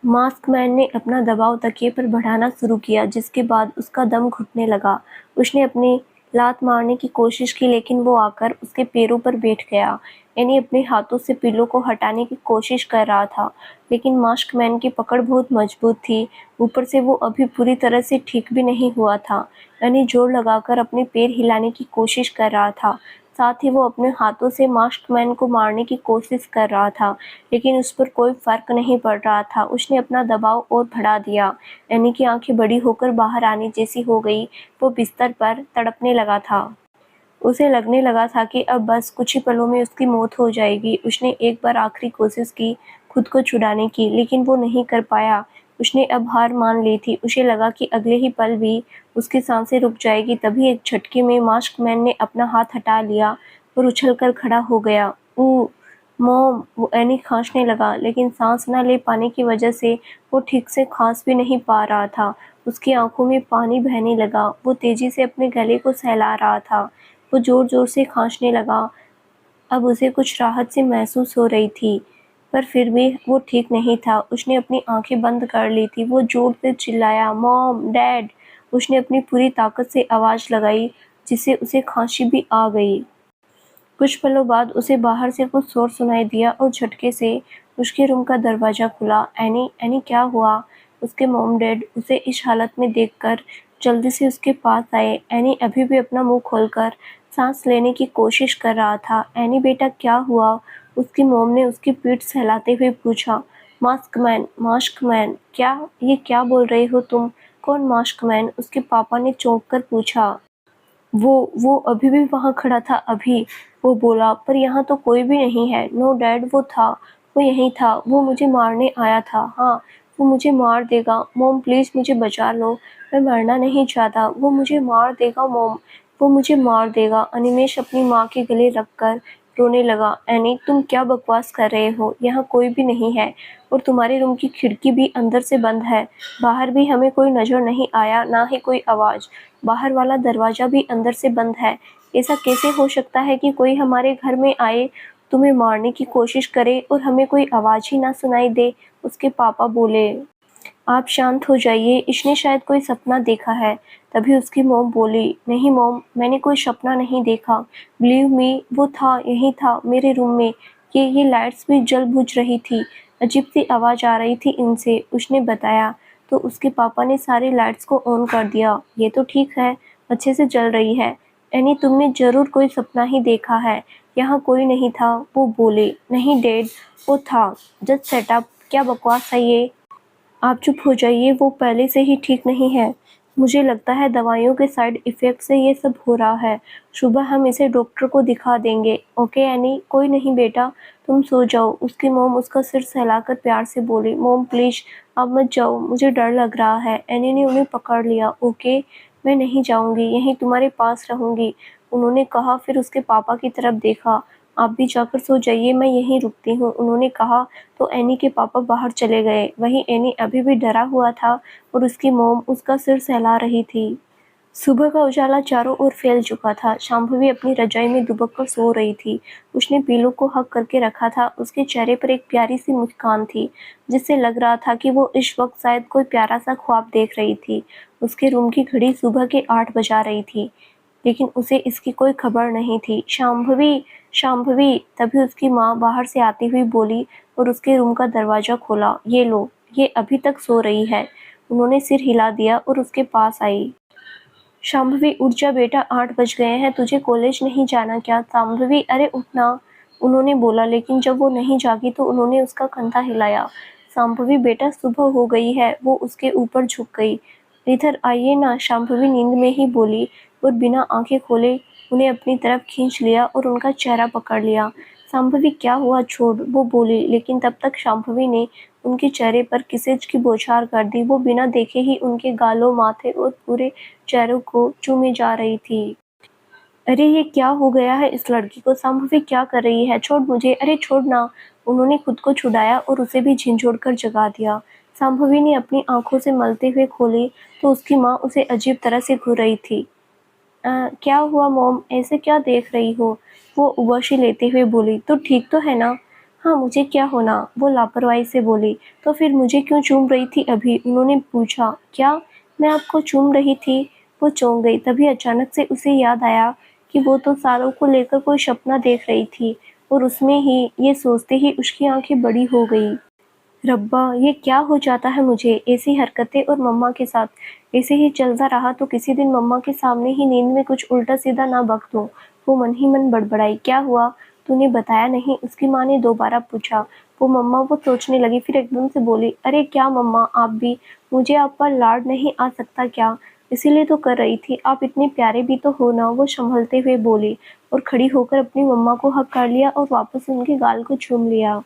Speaker 1: मास्कमैन ने अपना दबाव तकिए पर बढ़ाना शुरू किया, जिसके बाद उसका दम घुटने लगा। उसने अपनी लात मारने की कोशिश की, लेकिन वो आकर उसके पैरों पर बैठ गया। एनी अपने हाथों से पिलो को हटाने की कोशिश कर रहा था, लेकिन मास्कमैन की पकड़ बहुत मजबूत थी। ऊपर से वो अभी पूरी तरह से ठीक भी नहीं हुआ था। एनी जोर लगाकर अपने पैर हिलाने की कोशिश कर रहा था, साथ ही वो अपने हाथों से मास्कमैन को मारने की कोशिश कर रहा था, लेकिन उस पर कोई फर्क नहीं पड़ रहा था। उसने अपना दबाव और बढ़ा दिया। एनी की आंखें बड़ी होकर बाहर आने जैसी हो गई। वो बिस्तर पर तड़पने लगा था। उसे लगने लगा था कि अब बस कुछ ही पलों में उसकी मौत हो जाएगी। उसने एक बार आखिरी कोशिश की खुद को छुड़ाने की, लेकिन वो नहीं कर पाया। उसने अब हार मान ली थी। उसे लगा कि अगले ही पल भी उसकी सांसें रुक जाएगी। तभी एक झटके में मास्कमैन ने अपना हाथ हटा लिया और उछलकर खड़ा हो गया। ऊ मॉम, वो एनी खांसने लगा, लेकिन सांस न ले पाने की वजह से वो ठीक से खांस भी नहीं पा रहा था। उसकी आंखों में पानी बहने लगा। वो तेजी से अपने गले को सहला रहा था। वो जोर-जोर से खांसने लगा। अब उसे कुछ राहत सी महसूस हो रही थी, पर फिर भी वो ठीक नहीं था। उसने अपनी आंखें बंद कर ली थी। वो जोर से चिल्लाया, मॉम, डैड। उसने अपनी पूरी ताकत से आवाज़ लगाई, जिससे उसे खांसी भी आ गई। कुछ पलों बाद उसे बाहर से कुछ शोर सुनाई दिया और झटके से उसके रूम का दरवाज़ा खुला। एनी, एनी क्या हुआ? उसके मॉम डैड उसे इस हालत में देखकर जल्दी से उसके पास आए। एनी अभी भी अपना मुंह खोलकर सांस लेने की कोशिश कर रहा था। एनी बेटा, क्या हुआ? उसकी मॉम ने उसकी पीठ सहलाते हुए पूछा। मास्कमैन, मास्कमैन, ये क्या बोल रहे हो तुम? कौन मास्कमैन? उसके पापा ने चौंक कर पूछा। वो अभी भी वहाँ खड़ा था अभी, वो बोला, पर यहाँ तो कोई भी नहीं है। नो डैड, वो था, वो यहीं था, वो मुझे मारने आया था। हाँ, वो मुझे मार देगा। मॉम प्लीज़ मुझे बचा लो, मैं मरना नहीं चाहता। वो मुझे मार देगा मॉम, वो मुझे मार देगा। अनिमेष अपनी माँ के गले लगकर रोने लगा। एनी, तुम क्या बकवास कर रहे हो? यहाँ कोई भी नहीं है और तुम्हारे रूम की खिड़की भी अंदर से बंद है। बाहर भी हमें कोई नज़र नहीं आया, ना ही कोई आवाज़। बाहर वाला दरवाज़ा भी अंदर से बंद है। ऐसा कैसे हो सकता है कि कोई हमारे घर में आए, तुम्हें मारने की कोशिश करे और हमें कोई आवाज़ ही ना सुनाई दे? उसके पापा बोले। आप शांत हो जाइए, इसने शायद कोई सपना देखा है। तभी उसकी मॉम बोली, नहीं मॉम, मैंने कोई सपना नहीं देखा। बिलीव मी, वो था, यही था मेरे रूम में। ये लाइट्स भी जल बुझ रही थी। अजीब सी आवाज़ आ रही थी इनसे, उसने बताया। तो उसके पापा ने सारी लाइट्स को ऑन कर दिया। ये तो ठीक है, अच्छे से जल रही है। एनी, तुमने ज़रूर कोई सपना ही देखा है। यहाँ कोई नहीं था, वो बोले। नहीं डैड, वो था। जस्ट सेटअप, क्या बकवास है ये? आप चुप हो जाइए, वो पहले से ही ठीक नहीं है। मुझे लगता है दवाइयों के साइड इफ़ेक्ट से ये सब हो रहा है। सुबह हम इसे डॉक्टर को दिखा देंगे। Okay any? कोई नहीं बेटा, तुम सो जाओ। उसकी मॉम उसका सिर सहलाकर प्यार से बोली। मॉम प्लीज़ अब मत जाओ, मुझे डर लग रहा है। एनी ने उन्हें पकड़ लिया। ओके, मैं नहीं जाऊँगी, यहीं तुम्हारे पास रहूँगी, उन्होंने कहा। फिर उसके पापा की तरफ देखा। आप भी जाकर सो जाइए, मैं यहीं रुकती हूँ, उन्होंने कहा। तो एनी के पापा बाहर चले गए। वहीं एनी अभी भी डरा हुआ था और उसकी मॉम उसका सिर सहला रही थी। सुबह का उजाला चारों ओर फैल चुका था। शांभवी अपनी रजाई में दुबक कर सो रही थी। उसने पीलू को हक करके रखा था। उसके चेहरे पर एक प्यारी सी मुस्कान थी, जिससे लग रहा था कि वो इस वक्त शायद कोई प्यारा सा ख्वाब देख रही थी। उसके रूम की घड़ी सुबह के 8 बजा रही थी, लेकिन उसे इसकी कोई खबर नहीं थी। शांभवी, शांभवी! तभी उसकी माँ बाहर से आती हुई बोली और उसके रूम का दरवाजा खोला। ये लो, ये अभी तक सो रही है। उन्होंने सिर हिला दिया और उसके पास आई। शांभवी, उठ जा बेटा, 8 बज गए हैं, तुझे कॉलेज नहीं जाना क्या? शांभवी, अरे उठना, उन्होंने बोला। लेकिन जब वो नहीं जागी तो उन्होंने उसका कंधा हिलाया। शांभवी बेटा, सुबह हो गई है। वो उसके ऊपर झुक गई। इधर आइए ना, शांभवी नींद में ही बोली और बिना आंखें खोले उन्हें अपनी तरफ खींच लिया और उनका चेहरा पकड़ लिया। शांभवी, क्या हुआ? छोड़, वो बोली। लेकिन तब तक शांभवी ने उनके चेहरे पर किसेज की बौछार कर दी। वो बिना देखे ही उनके गालों, माथे और पूरे चेहरों को चूमे जा रही थी। अरे ये क्या हो गया है इस लड़की को? शांभवी क्या कर रही है? छोड़ मुझे, अरे छोड़ ना। उन्होंने खुद को छुड़ाया और उसे भी झिंझोड़ कर जगा दिया। शांभवी ने अपनी आंखों से मलते हुए खोली तो उसकी माँ उसे अजीब तरह से घूर रही थी। क्या हुआ मॉम, ऐसे क्या देख रही हो? वो उबाशी लेते हुए बोली। तो ठीक तो है ना? हाँ, मुझे क्या होना, वो लापरवाही से बोली। तो फिर मुझे क्यों चूम रही थी अभी? उन्होंने पूछा। क्या मैं आपको चूम रही थी? वो चौंक गई। तभी अचानक से उसे याद आया कि वो तो सारों को लेकर कोई सपना देख रही थी और उसमें ही ये सोचते ही उसकी आंखें बड़ी हो गई। रब्बा, ये क्या हो जाता है मुझे? ऐसी हरकतें और मम्मा के साथ ऐसे ही चलता रहा तो किसी दिन मम्मा के सामने ही नींद में कुछ उल्टा सीधा ना बक दूं। वो मन ही मन बड़बड़ाई। क्या हुआ, तूने बताया नहीं? उसकी माँ ने दोबारा पूछा। वो सोचने लगी, फिर एकदम से बोली। अरे क्या मम्मा, आप भी, मुझे आप पर लाड नहीं आ सकता क्या? इसीलिए तो कर रही थी, आप इतने प्यारे भी तो हो ना, वो संभलते हुए बोली और खड़ी होकर अपनी मम्मा को हक कर लिया और वापस उनके गाल को चूम लिया।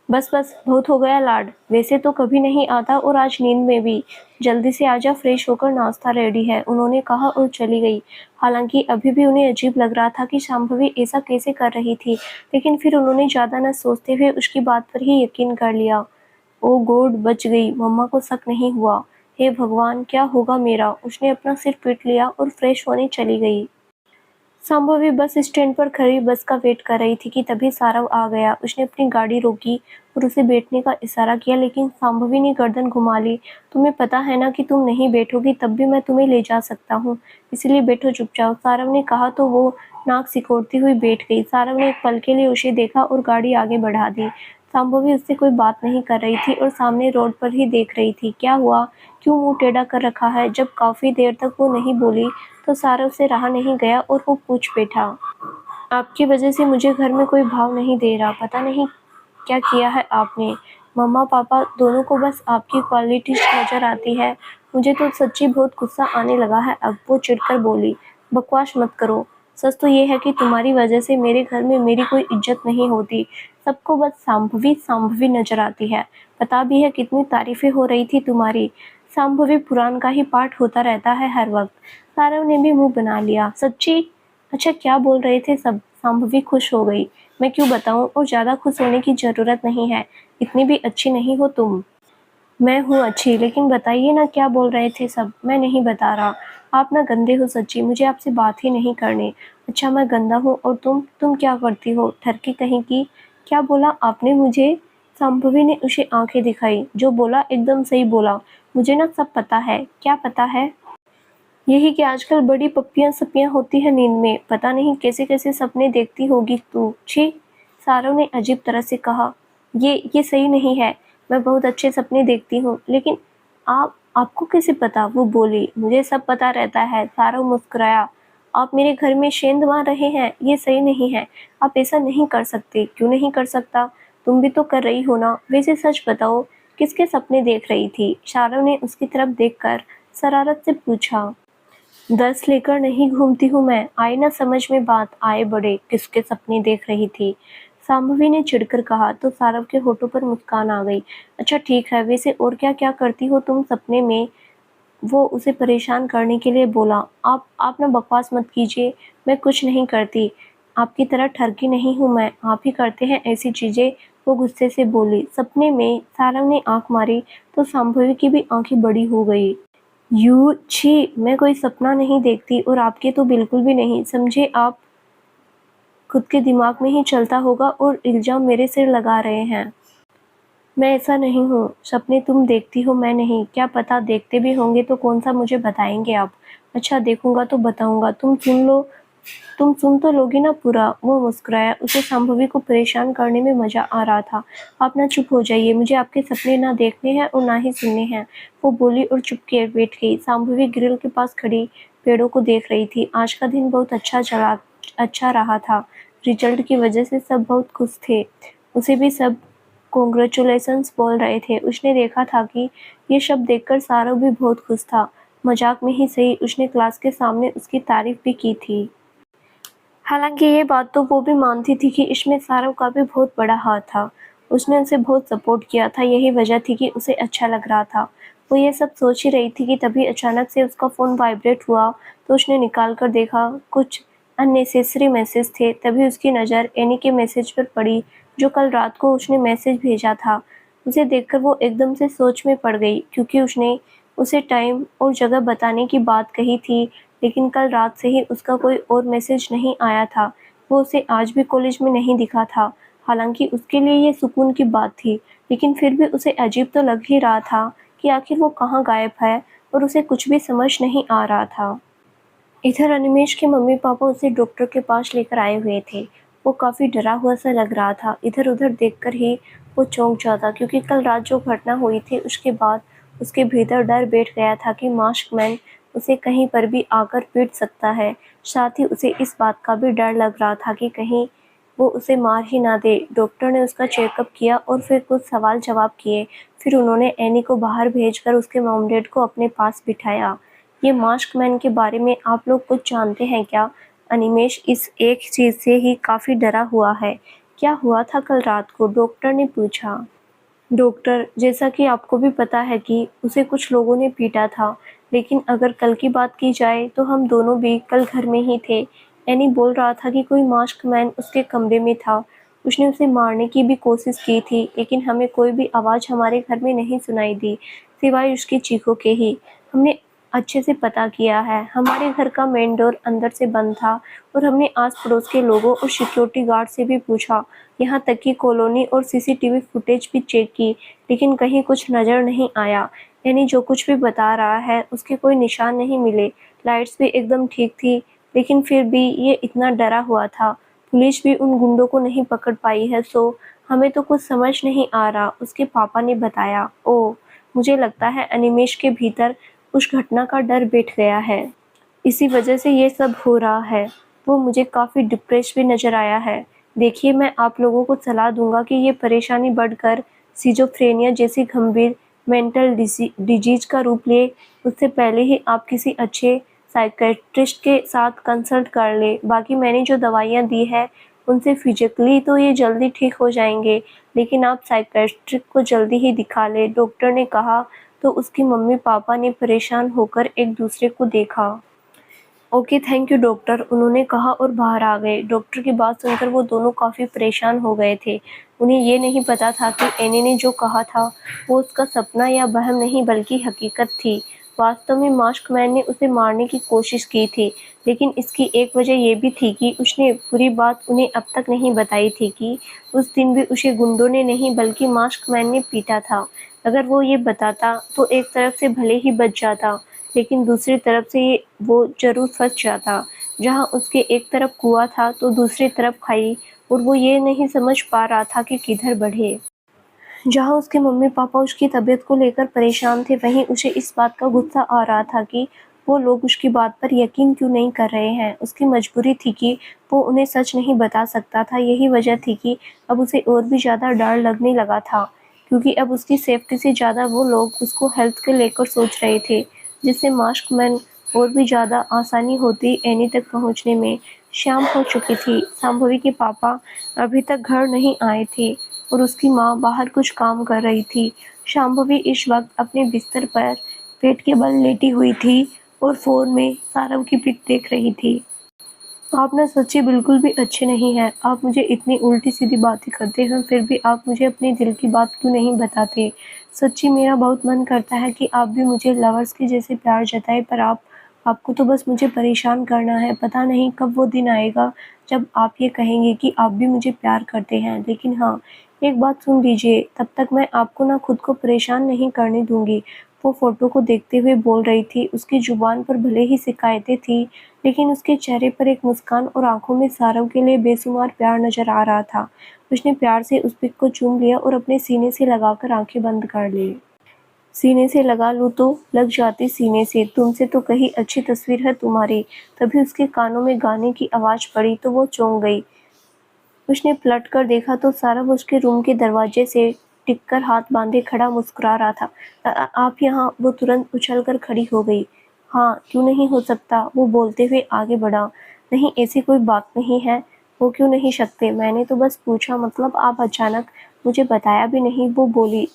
Speaker 1: बस बस, बहुत हो गया लाड, वैसे तो कभी नहीं आता और आज नींद में भी। जल्दी से आजा, फ्रेश होकर नाश्ता रेडी है, उन्होंने कहा और चली गई। हालांकि अभी भी उन्हें अजीब लग रहा था कि शांभवी ऐसा कैसे कर रही थी, लेकिन फिर उन्होंने ज़्यादा न सोचते हुए उसकी बात पर ही यकीन कर लिया। ओ गॉड, बच गई, मम्मा को शक नहीं हुआ। हे भगवान, क्या होगा मेरा? उसने अपना सिर पीट लिया और फ्रेश होने चली गई। संभवी बस स्टैंड पर खड़ी बस का वेट कर रही थी कि तभी सारव आ गया। उसने अपनी गाड़ी रोकी और उसे बैठने का इशारा किया, लेकिन संभवी ने गर्दन घुमा ली। तुम्हें पता है ना कि तुम नहीं बैठोगी तब भी मैं तुम्हें ले जा सकता हूँ, इसलिए बैठो चुपचाप, सारव ने कहा तो वो नाक सिकोड़ती हुई बैठ गई। सारव ने एक पल के लिए उसे देखा और गाड़ी आगे बढ़ा दी। संभवी उससे कोई बात नहीं कर रही थी और सामने रोड पर ही देख रही थी। क्या हुआ, क्यों मुंह टेढ़ा कर रखा है? जब काफी देर तक वो नहीं बोली तो सारव से रहा नहीं गया और वो पूछ बैठा। आपकी वजह से मुझे घर में कोई भाव नहीं दे रहा, पता नहीं क्या किया है आपने। मम्मा पापा दोनों को बस आपकी क्वालिटी नजर आती है। मुझे तो सच्ची बहुत गुस्सा आने लगा है अब, वो चिढ़कर बोली। बकवास मत करो, सच तो ये है कि तुम्हारी वजह से मेरे घर में मेरी कोई इज्जत नहीं होती। सबको बस सांभवी सांभवी नजर आती है। पता भी है कितनी तारीफें हो रही थी तुम्हारी। सांभवी पुराण का ही पाठ होता रहता है हर वक्त। सारव ने भी मुंह बना लिया। सच्ची? अच्छा, क्या बोल रहे थे सब? सांभवी खुश हो गई। मैं क्यों बताऊं, और ज्यादा खुश होने की जरूरत नहीं है, इतनी भी अच्छी नहीं हो तुम। मैं हूँ अच्छी, लेकिन बताइए ना क्या बोल रहे थे सब? मैं नहीं बता रहा। आप ना गंदे हो सच्ची, मुझे आपसे बात ही नहीं करनी। अच्छा मैं गंदा हूँ और तुम क्या करती हो ठरकी कहीं की? क्या बोला आपने मुझे? संभवी ने उसे आंखें दिखाई। जो बोला एकदम सही बोला, मुझे ना सब पता है। क्या पता है? यही कि आजकल बड़ी पप्पियां सपियां होती है नींद में, पता नहीं कैसे कैसे सपने देखती होगी तू। छी, सारव ने अजीब तरह से कहा। ये सही नहीं है, मैं बहुत अच्छे सपने देखती हूँ। लेकिन आपको कैसे पता? वो बोली। मुझे सब पता रहता है, सारव मुस्कुराया। आप मेरे घर में शेंद मार रहे हैं, ये सही नहीं है, आप ऐसा नहीं कर सकते। क्यों नहीं कर सकता? तुम भी तो कर रही हो ना। वैसे सच बताओ, किसके सपने देख रही थी? सारव ने उसकी तरफ देखकर शरारत से पूछा। 10 लेकर नहीं घूमती हूँ मैं, आई ना समझ में बात, आए बड़े, किसके सपने देख रही थी? शांभवी ने चिढ़कर कहा तो सारव के होठों पर मुस्कान आ गई। अच्छा ठीक है, वैसे और क्या क्या करती हो तुम सपने में? वो उसे परेशान करने के लिए बोला। आप ना बकवास मत कीजिए, मैं कुछ नहीं करती। आपकी तरह ठरकी नहीं हूँ मैं, आप ही करते हैं ऐसी चीजें। वो गुस्से से बोली। सपने में सारव ने आंख मारी तो शांभवी की भी आंखें बड़ी हो गई। यू छी, मैं कोई सपना नहीं देखती और आपके तो बिल्कुल भी नहीं, समझे आप? खुद के दिमाग में ही चलता होगा और इल्जाम मेरे सिर लगा रहे हैं। मैं ऐसा नहीं हूँ, सपने तुम देखती हो मैं नहीं, क्या पता देखते भी होंगे तो कौन सा मुझे बताएंगे आप? अच्छा देखूंगा तो बताऊंगा, तुम सुन तो लोगी ना पूरा? वो मुस्कुराया, उसे शांभवी को परेशान करने में मजा आ रहा था। आप ना चुप हो जाइए, मुझे आपके सपने ना देखने हैं और ना ही सुनने हैं। वो बोली और चुपके बैठ गई। शांभवी ग्रिल के पास खड़ी पेड़ों को देख रही थी। आज का दिन बहुत अच्छा रहा था। रिजल्ट की वजह से सब बहुत खुश थे। उसे भी सब कॉन्ग्रेचुलेशंस बोल रहे थे। उसने देखा था कि ये शब्द देखकर सारव भी बहुत खुश था। मजाक में ही सही, उसने क्लास के सामने उसकी तारीफ भी की थी। हालांकि ये बात तो वो भी मानती थी कि इसमें सारव का भी बहुत बड़ा हाथ था। उसने उसे बहुत सपोर्ट किया था, यही वजह थी कि उसे अच्छा लग रहा था। वो ये सब सोच ही रही थी कि तभी अचानक से उसका फ़ोन वाइब्रेट हुआ तो उसने निकाल कर देखा। कुछ अननेसेसरी मैसेज थे। तभी उसकी नज़र एनी के मैसेज पर पड़ी जो कल रात को उसने मैसेज भेजा था। उसे देखकर वो एकदम से सोच में पड़ गई क्योंकि उसने उसे टाइम और जगह बताने की बात कही थी, लेकिन कल रात से ही उसका कोई और मैसेज नहीं आया था। वो उसे आज भी कॉलेज में नहीं दिखा था। हालांकि उसके लिए ये सुकून की बात थी, लेकिन फिर भी उसे अजीब तो लग ही रहा था कि आखिर वो कहाँ गायब है और उसे कुछ भी समझ नहीं आ रहा था। इधर अनिमेश के मम्मी पापा उसे डॉक्टर के पास लेकर आए हुए थे। वो काफ़ी डरा हुआ सा लग रहा था। इधर उधर देखकर ही वो चौंक जाता क्योंकि कल रात जो घटना हुई थी उसके बाद उसके भीतर डर बैठ गया था कि मास्क मैन उसे कहीं पर भी आकर पीट सकता है। साथ ही उसे इस बात का भी डर लग रहा था कि कहीं वो उसे मार ही ना दे। डॉक्टर ने उसका चेकअप किया और फिर कुछ सवाल जवाब किए। फिर उन्होंने एनी को बाहर भेजकर उसके मॉम डैड को अपने पास बिठाया। ये मास्क मैन के बारे में आप लोग कुछ जानते हैं क्या? अनिमेश इस एक चीज़ से ही काफ़ी डरा हुआ है। क्या हुआ था कल रात को? डॉक्टर ने पूछा। डॉक्टर, जैसा कि आपको भी पता है कि उसे कुछ लोगों ने पीटा था, लेकिन अगर कल की बात की जाए तो हम दोनों भी कल घर में ही थे। एनी बोल रहा था कि कोई मास्क मैन उसके कमरे में था। उसने उसे मारने की भी कोशिश की थी, लेकिन हमें कोई भी आवाज़ हमारे घर में नहीं सुनाई दी, सिवाय उसकी चीखों के ही। हमने अच्छे से पता किया है, हमारे घर का मेन डोर अंदर से बंद था और हमने आस पड़ोस के लोगों और सिक्योरिटी गार्ड से भी पूछा, यहाँ तक कि कॉलोनी और सीसीटीवी फुटेज भी चेक की, लेकिन कहीं कुछ नज़र नहीं आया। यानी जो कुछ भी बता रहा है उसके कोई निशान नहीं मिले। लाइट्स भी एकदम ठीक थी, लेकिन फिर भी ये इतना डरा हुआ था। पुलिस भी उन गुंडों को नहीं पकड़ पाई है, सो हमें तो कुछ समझ नहीं आ रहा, उसके पापा ने बताया। ओह, मुझे लगता है अनिमेश के भीतर उस घटना का डर बैठ गया है, इसी वजह से ये सब हो रहा है। वो मुझे काफ़ी डिप्रेस भी नज़र आया है। देखिए, मैं आप लोगों को सलाह दूंगा कि ये परेशानी बढ़कर सिजोफ्रेनिया जैसी गंभीर मेंटल डिजीज का रूप ले, उससे पहले ही आप किसी अच्छे साइकेट्रिस्ट के साथ कंसल्ट कर ले। बाकी मैंने जो दवाइयाँ दी है उनसे फिजिकली तो ये जल्दी ठीक हो जाएंगे, लेकिन आप साइकेट्रिस्ट को जल्दी ही दिखा ले, डॉक्टर ने कहा। तो उसकी मम्मी पापा ने परेशान होकर एक दूसरे को देखा। ओके, थैंक यू डॉक्टर, उन्होंने कहा और बाहर आ गए। डॉक्टर की बात सुनकर वो दोनों काफ़ी परेशान हो गए थे। उन्हें ये नहीं पता था कि एनी ने जो कहा था वो उसका सपना या वहम नहीं बल्कि हकीकत थी। वास्तव में मास्क मैन ने उसे मारने की कोशिश की थी, लेकिन इसकी एक वजह ये भी थी कि उसने पूरी बात उन्हें अब तक नहीं बताई थी कि उस दिन भी उसे गुंडों ने नहीं बल्कि मास्क मैन ने पीटा था। अगर वो ये बताता तो एक तरफ से भले ही बच जाता, लेकिन दूसरी तरफ से वो ज़रूर फंस जाता। जहाँ उसके एक तरफ कुआँ था तो दूसरी तरफ खाई, और वो ये नहीं समझ पा रहा था कि किधर बढ़े। जहाँ उसके मम्मी पापा उसकी तबीयत को लेकर परेशान थे, वहीं उसे इस बात का गुस्सा आ रहा था कि वो लोग उसकी बात पर यकीन क्यों नहीं कर रहे हैं। उसकी मजबूरी थी कि वो उन्हें सच नहीं बता सकता था। यही वजह थी कि अब उसे और भी ज़्यादा डर लगने लगा था, क्योंकि अब उसकी सेफ्टी से ज़्यादा वो लोग उसको हेल्थ के लेकर सोच रहे थे। जिससे मास्क मैन और भी ज़्यादा आसानी होती एनी तक पहुंचने में। शाम हो चुकी थी। शांभवी के पापा अभी तक घर नहीं आए थे और उसकी माँ बाहर कुछ काम कर रही थी। शांभवी इस वक्त अपने बिस्तर पर पेट के बल लेटी हुई थी और फ़ोन में सारव की पिक देख रही थी। आप ना सच्ची बिल्कुल भी अच्छे नहीं हैं। आप मुझे इतनी उल्टी-सीधी बातें करते हैं, फिर भी आप मुझे अपने दिल की बात क्यों नहीं बताते? सच्ची मेरा बहुत मन करता है कि आप भी मुझे लवर्स के जैसे प्यार जताएँ, पर आपको तो बस मुझे परेशान करना है। पता नहीं कब वो दिन आएगा जब आप ये कहेंगे कि आप भी मुझे प्यार करते हैं। लेकिन हाँ, एक बात सुन लीजिए, तब तक मैं आपको ना खुद को परेशान नहीं करने दूँगी। वो फ़ोटो को देखते हुए बोल रही थी। उसकी ज़ुबान पर भले ही शिकायतें थी, लेकिन उसके चेहरे पर एक मुस्कान और आंखों में सारव के लिए बेशुमार प्यार नजर आ रहा था। उसने प्यार से उस पिक को चूम लिया और अपने सीने से लगाकर आंखें बंद कर ली। सीने से लगा लूं तो लग जाती सीने से, तुमसे तो कहीं अच्छी तस्वीर है तुम्हारी। तभी उसके कानों में गाने की आवाज पड़ी तो वो चौंक गई। उसने पलट कर देखा तो सारव उसके रूम के दरवाजे से टिककर हाथ बांधे खड़ा मुस्कुरा रहा था। आप यहाँ?" वो तुरंत उछलकर खड़ी हो गई। "हाँ, क्यों नहीं हो सकता?" वो बोलते हुए आगे बढ़ा। "नहीं, ऐसी कोई बात नहीं है। वो क्यों नहीं सकते? मैंने तो बस पूछा, मतलब आप अचानक मुझे बताया भी नहीं।" वो बोली।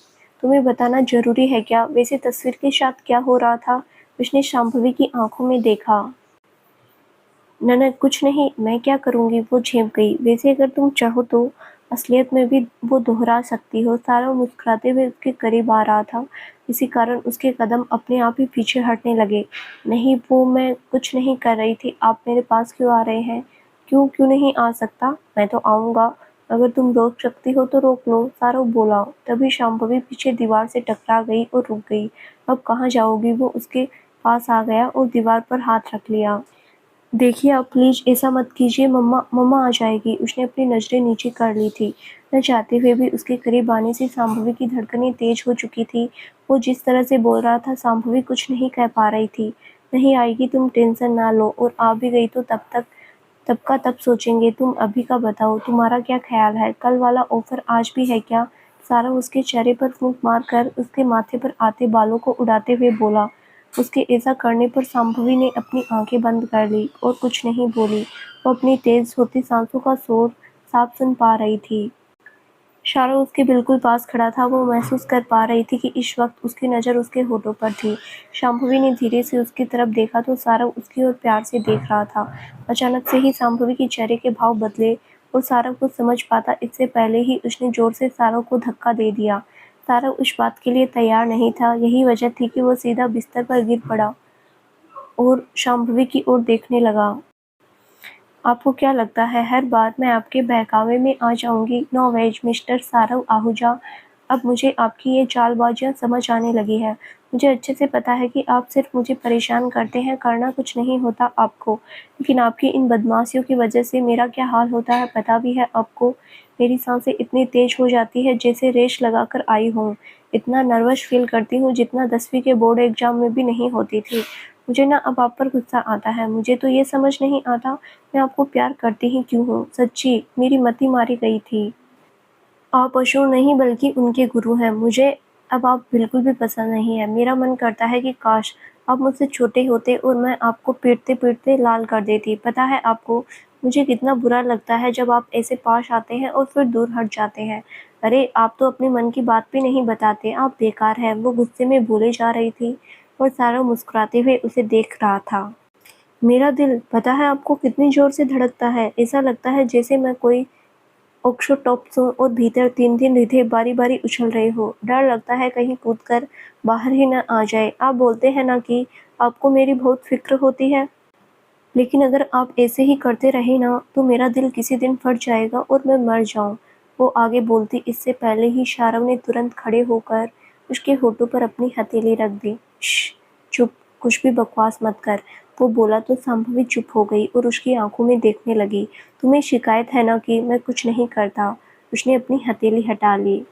Speaker 1: "तुम्हें बताना ज़रूरी है क्या? वैसे तस्वीर के साथ क्या हो रहा था?" उसने शांभवी की आंखों में देखा। "न, कुछ नहीं, मैं क्या करूँगी?" वो झेप गई। "वैसे अगर तुम चाहो तो असलियत में भी वो दोहरा सकती हो।" सारव मुस्कुराते हुए उसके करीब आ रहा था। इसी कारण उसके कदम अपने आप ही पीछे हटने लगे। "नहीं, वो मैं कुछ नहीं कर रही थी। आप मेरे पास क्यों आ रहे हैं?" क्यों नहीं आ सकता? मैं तो आऊँगा। अगर तुम रोक सकती हो तो रोक लो।" सारव बोला। तभी शांभवी पीछे दीवार से टकरा गई और रुक गई। "अब कहाँ जाओगी?" वो उसके पास आ गया और दीवार पर हाथ रख लिया। "देखिए, आप प्लीज़ ऐसा मत कीजिए, मम्मा मम्मा आ जाएगी।" उसने अपनी नज़रें नीचे कर ली थी। न चाहते हुए भी उसके करीब आने से शांभवी की धड़कनें तेज़ हो चुकी थी। वो जिस तरह से बोल रहा था, शांभवी कुछ नहीं कह पा रही थी। "नहीं आएगी, तुम टेंशन ना लो, और आ भी गई तो तब का तब सोचेंगे। तुम अभी का बताओ, तुम्हारा क्या ख़्याल है? कल वाला ऑफ़र आज भी है क्या?" सारव उसके चेहरे पर फूंक मारकर उसके माथे पर आते बालों को उड़ाते हुए बोला। उसके ऐसा करने पर शांभवी ने अपनी आंखें बंद कर ली और कुछ नहीं बोली। वो अपनी तेज होती सांसों का शोर साफ सुन पा रही थी। शारों उसके बिल्कुल पास खड़ा था। वो महसूस कर पा रही थी कि इस वक्त उसकी नज़र उसके होठों पर थी। शांभवी ने धीरे से उसकी तरफ देखा तो सारव उसकी ओर प्यार से देख रहा था। अचानक से ही शांभवी के चेहरे के भाव बदले और सारव कुछ समझ पाता इससे पहले ही उसने जोर से सारव को धक्का दे दिया। सारव उस बात के लिए तैयार नहीं था। यही वजह थी कि वो सीधा बिस्तर पर गिर पड़ा और शांभवी की ओर देखने लगा। "आपको क्या लगता है हर बार मैं आपके बहकावे में आ जाऊंगी? No ways mister Sarav Ahuja. अब मुझे आपकी ये चालबाजियां समझ आने लगी है। मुझे अच्छे से पता है कि आप सिर्फ मुझे परेशान करते हैं, करना कुछ नहीं होता आपको। लेकिन आपकी इन बदमाशियों की वजह से मेरा क्या हाल होता है पता भी है आपको। मेरी सांसें इतनी तेज हो जाती है जैसे रेस लगाकर आई हूँ। इतना नर्वस फील करती हूँ जितना 10वीं के बोर्ड एग्जाम में भी नहीं होती थी। मुझे ना अब आप पर गुस्सा आता है। मुझे तो ये समझ नहीं आता मैं आपको प्यार करती ही क्यों हूँ। सच्ची मेरी मति मारी गई थी। आप अशुर नहीं बल्कि उनके गुरु हैं। मुझे अब आप बिल्कुल भी पसंद नहीं है। मेरा मन करता है कि काश आप मुझसे छोटे होते और मैं आपको पीटते-पीटते लाल कर देती। पता है आपको मुझे कितना बुरा लगता है जब आप ऐसे पास आते हैं और फिर दूर हट जाते हैं। अरे आप तो अपने मन की बात भी नहीं बताते, आप बेकार हैं। वो गुस्से में बोले जा रही थी और सारा मुस्कुराते हुए उसे देख रहा था। मेरा दिल पता है आपको कितनी ज़ोर से धड़कता है। ऐसा लगता है जैसे मैं कोई ऑक्सोटॉप्स हूँ और भीतर 3-3 रिधे बारी-बारी उछल रहे हो। डर लगता है कहीं कूदकर बाहर ही न आ जाए। आप बोलते हैं ना कि आपको मेरी बहुत फ़िक्र होती है, लेकिन अगर आप ऐसे ही करते रहे ना तो मेरा दिल किसी दिन फट जाएगा और मैं मर जाऊँ। वो आगे बोलती इससे पहले ही शारव ने तुरंत खड़े होकर उसके होठों पर अपनी हथेली रख दी। श्श, चुप, कुछ भी बकवास मत कर। वो बोला तो संभवी चुप हो गई और उसकी आंखों में देखने लगी। तुम्हें शिकायत है ना कि मैं कुछ नहीं करता? उसने अपनी हथेली हटा ली।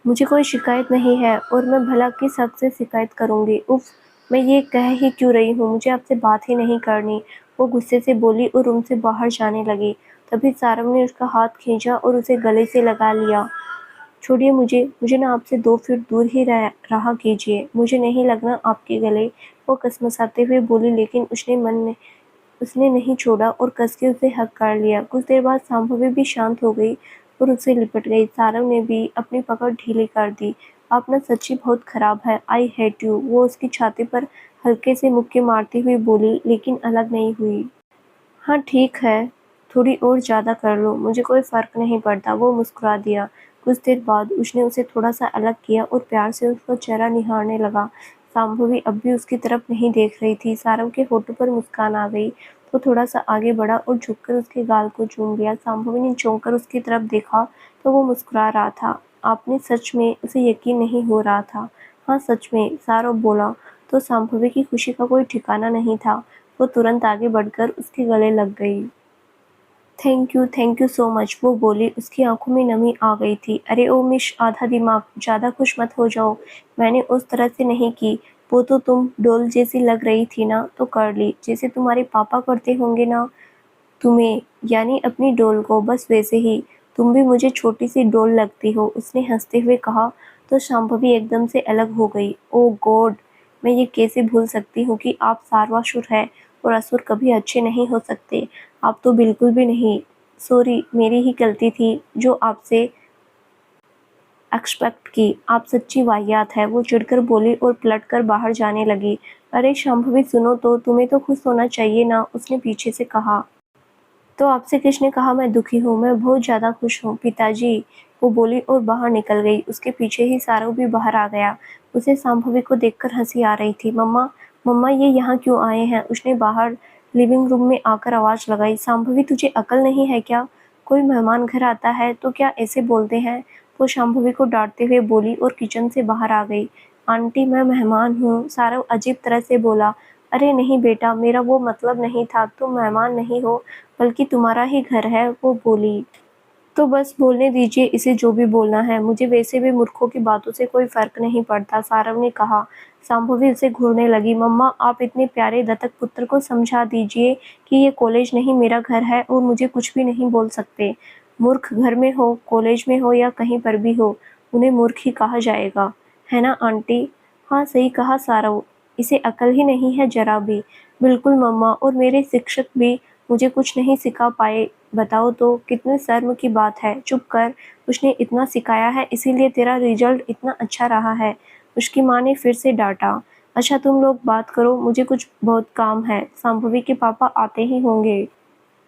Speaker 1: मुझे कोई शिकायत नहीं है और मैं भला किस हक से शिकायत करूँगी। उफ़, मैं ये कह ही क्यों रही हूँ, मुझे आपसे बात ही नहीं करनी। वो गुस्से से बोली और रूम से बाहर जाने लगी। तभी सारव ने उसका हाथ खींचा और उसे गले से लगा लिया। छोड़िए मुझे, मुझे ना आपसे 2 फीट दूर ही रहा कीजिए, मुझे नहीं लगना आपके गले, वो कसमसाते हुए बोली, लेकिन उसने नहीं छोड़ा और कस के उसे हक कर लिया। कुछ देर बाद शांभवी भी शांत हो गई और उससे लिपट गई। सारव ने भी अपनी पकड़ ढीली कर दी। आप ना सच्ची बहुत खराब है, आई हेट यू। वो उसकी छाती पर हल्के से मुक्के मारती हुई बोली, लेकिन अलग नहीं हुई। हाँ ठीक है, थोड़ी और ज़्यादा कर लो, मुझे कोई फ़र्क नहीं पड़ता। वो मुस्कुरा दिया। कुछ देर बाद उसने उसे थोड़ा सा अलग किया और प्यार से उसका चेहरा निहारने लगा। शांभवी अब भी उसकी तरफ नहीं देख रही थी। सारव के होठों पर मुस्कान आ गई। वो थोड़ा सा आगे बढ़ा और झुककर उसके गाल को चूम लिया। शांभवी ने चौंक कर उसकी तरफ देखा तो वो मुस्कुरा रहा था। आपने सच में? उसे यकीन नहीं हो रहा था। हाँ सच में, सारव बोला तो शांभवी की खुशी का कोई ठिकाना नहीं था। वो तुरंत आगे बढ़कर उसके गले लग गई। थैंक यू सो मच, वो बोली। उसकी आंखों में नमी आ गई थी। अरे ओ मिश आधा दिमाग, ज़्यादा खुश मत हो जाओ। मैंने उस तरह से नहीं की। वो तो तुम डोल जैसी लग रही थी ना, तो कर ली, जैसे तुम्हारे पापा करते होंगे ना तुम्हें, यानी अपनी डोल को, बस वैसे ही। तुम भी मुझे छोटी सी डोल लगती हो, उसने हंसते हुए कहा। तो शांभवी एकदम से अलग हो गई। ओह गॉड, मैं ये कैसे भूल सकती हूँ कि आप सार्वासुर हैं और असुर कभी अच्छे नहीं हो सकते। आप तो बिल्कुल भी नहीं। सॉरी, मेरी ही गलती थी जो आपसे एक्सपेक्ट की। आप सच्ची वाहियात है, वो चिढ़कर बोली और पलटकर बाहर जाने लगी। अरे शांभवी सुनो तो, तुम्हें तो खुश होना चाहिए ना, उसने पीछे से कहा। तो आपसे किसने कहा मैं दुखी हूँ? मैं बहुत ज़्यादा खुश हूँ पिताजी, वो बोली और बाहर निकल गई। उसके पीछे ही सारव भी बाहर आ गया। उसे शांभवी को देखकर हंसी आ रही थी। मम्मा, मम्मा ये यहाँ क्यों आए हैं? उसने बाहर लिविंग रूम में आकर आवाज़ लगाई। शांभवी तुझे अकल नहीं है क्या? कोई मेहमान घर आता है तो क्या ऐसे बोलते हैं? वो शांभवी को डांटते हुए बोली और किचन से बाहर आ गई। आंटी मैं मेहमान हूँ, सारव अजीब तरह से बोला। अरे नहीं बेटा, मेरा वो मतलब नहीं था, तुम मेहमान नहीं हो बल्कि तुम्हारा ही घर है, वो बोली। तो बस बोलने दीजिए इसे जो भी बोलना है, मुझे वैसे भी मूर्खों की बातों से कोई फर्क नहीं पड़ता, सारव ने कहा। शांभवी उसे घूरने लगी। मम्मा आप इतने प्यारे दत्तक पुत्र को समझा दीजिए कि ये कॉलेज नहीं मेरा घर है और मुझे कुछ भी नहीं बोल सकते। मूर्ख घर में हो, कॉलेज में हो या कहीं पर भी हो, उन्हें मूर्ख ही कहा जाएगा, है ना आंटी? हाँ सही कहा सारव, इसे अकल ही नहीं है जरा भी। बिल्कुल मम्मा, और मेरे शिक्षक भी मुझे कुछ नहीं सिखा पाए। बताओ तो कितने शर्म की बात है। चुप कर, उसने इतना सिखाया है इसीलिए तेरा रिजल्ट इतना अच्छा रहा है, उसकी माँ ने फिर से डांटा। अच्छा तुम लोग बात करो, मुझे कुछ बहुत काम है, शांभवी के पापा आते ही होंगे।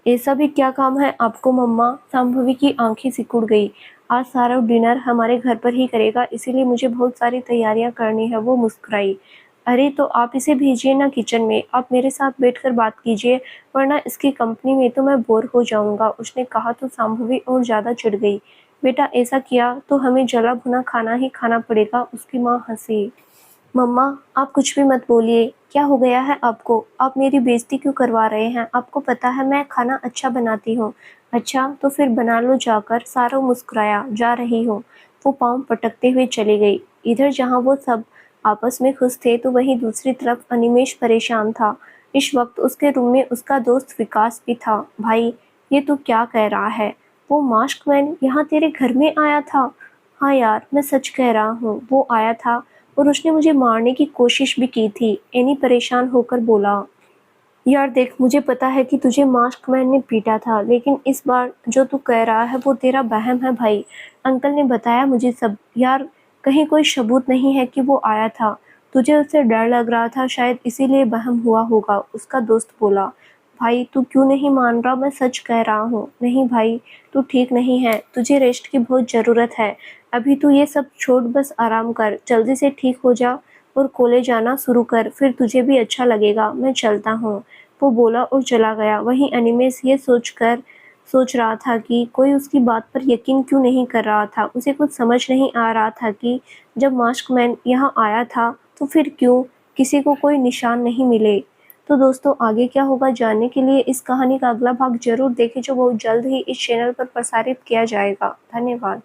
Speaker 1: ऐसा भी क्या काम है आपको मम्मा? शांभवी की आंखें सिकुड़ गई। आज सारा डिनर हमारे घर पर ही करेगा, इसीलिए मुझे बहुत सारी तैयारियां करनी है, वो मुस्कुराई। अरे तो आप इसे भेजिए ना किचन में, आप मेरे साथ बैठकर बात कीजिए, वरना इसकी कंपनी में तो मैं बोर हो जाऊंगा, उसने कहा। तो शांभवी और ज़्यादा चिढ़ गई। बेटा ऐसा किया तो हमें जला भुना खाना ही खाना पड़ेगा, उसकी माँ हंसी। मम्मा आप कुछ भी मत बोलिए, क्या हो गया है आपको? आप मेरी बेइज्जती क्यों करवा रहे हैं? आपको पता है मैं खाना अच्छा बनाती हूँ। अच्छा तो फिर बना लो जाकर, सारव मुस्कुराया। जा रही हूँ, वो पाँव पटकते हुए चली गई। इधर जहाँ वो सब आपस में खुश थे तो वहीं दूसरी तरफ अनिमेष परेशान था। इस वक्त उसके रूम में उसका दोस्त विकास भी था। भाई ये तू क्या कह रहा है? वो मास्कमैन यहाँ तेरे घर में आया था? हाँ यार मैं सच कह रहा हूँ, वो आया था और उसने मुझे मारने की कोशिश भी की थी, एनी परेशान होकर बोला। यार देख, मुझे पता है कि तुझे मास्कमैन ने पीटा था, लेकिन इस बार जो तू कह रहा है वो तेरा वहम है भाई। अंकल ने बताया मुझे सब। यार कहीं कोई सबूत नहीं है कि वो आया था। तुझे उससे डर लग रहा था शायद, इसीलिए वहम हुआ होगा, उसका दोस्त बोला। भाई तू क्यों नहीं मान रहा? मैं सच कह रहा हूँ। नहीं भाई, तू ठीक नहीं है, तुझे रेस्ट की बहुत ज़रूरत है। अभी तू ये सब छोड़ बस आराम कर, जल्दी से ठीक हो जा और कॉलेज आना शुरू कर, फिर तुझे भी अच्छा लगेगा। मैं चलता हूँ, वो बोला और चला गया। वहीं एनिमेस ये सोच रहा था कि कोई उसकी बात पर यकीन क्यों नहीं कर रहा था। उसे कुछ समझ नहीं आ रहा था कि जब मास्कमैन यहाँ आया था तो फिर क्यों किसी को कोई निशान नहीं मिले। तो दोस्तों आगे क्या होगा जानने के लिए इस कहानी का अगला भाग जरूर देखें, जो बहुत जल्द ही इस चैनल पर प्रसारित किया जाएगा। धन्यवाद।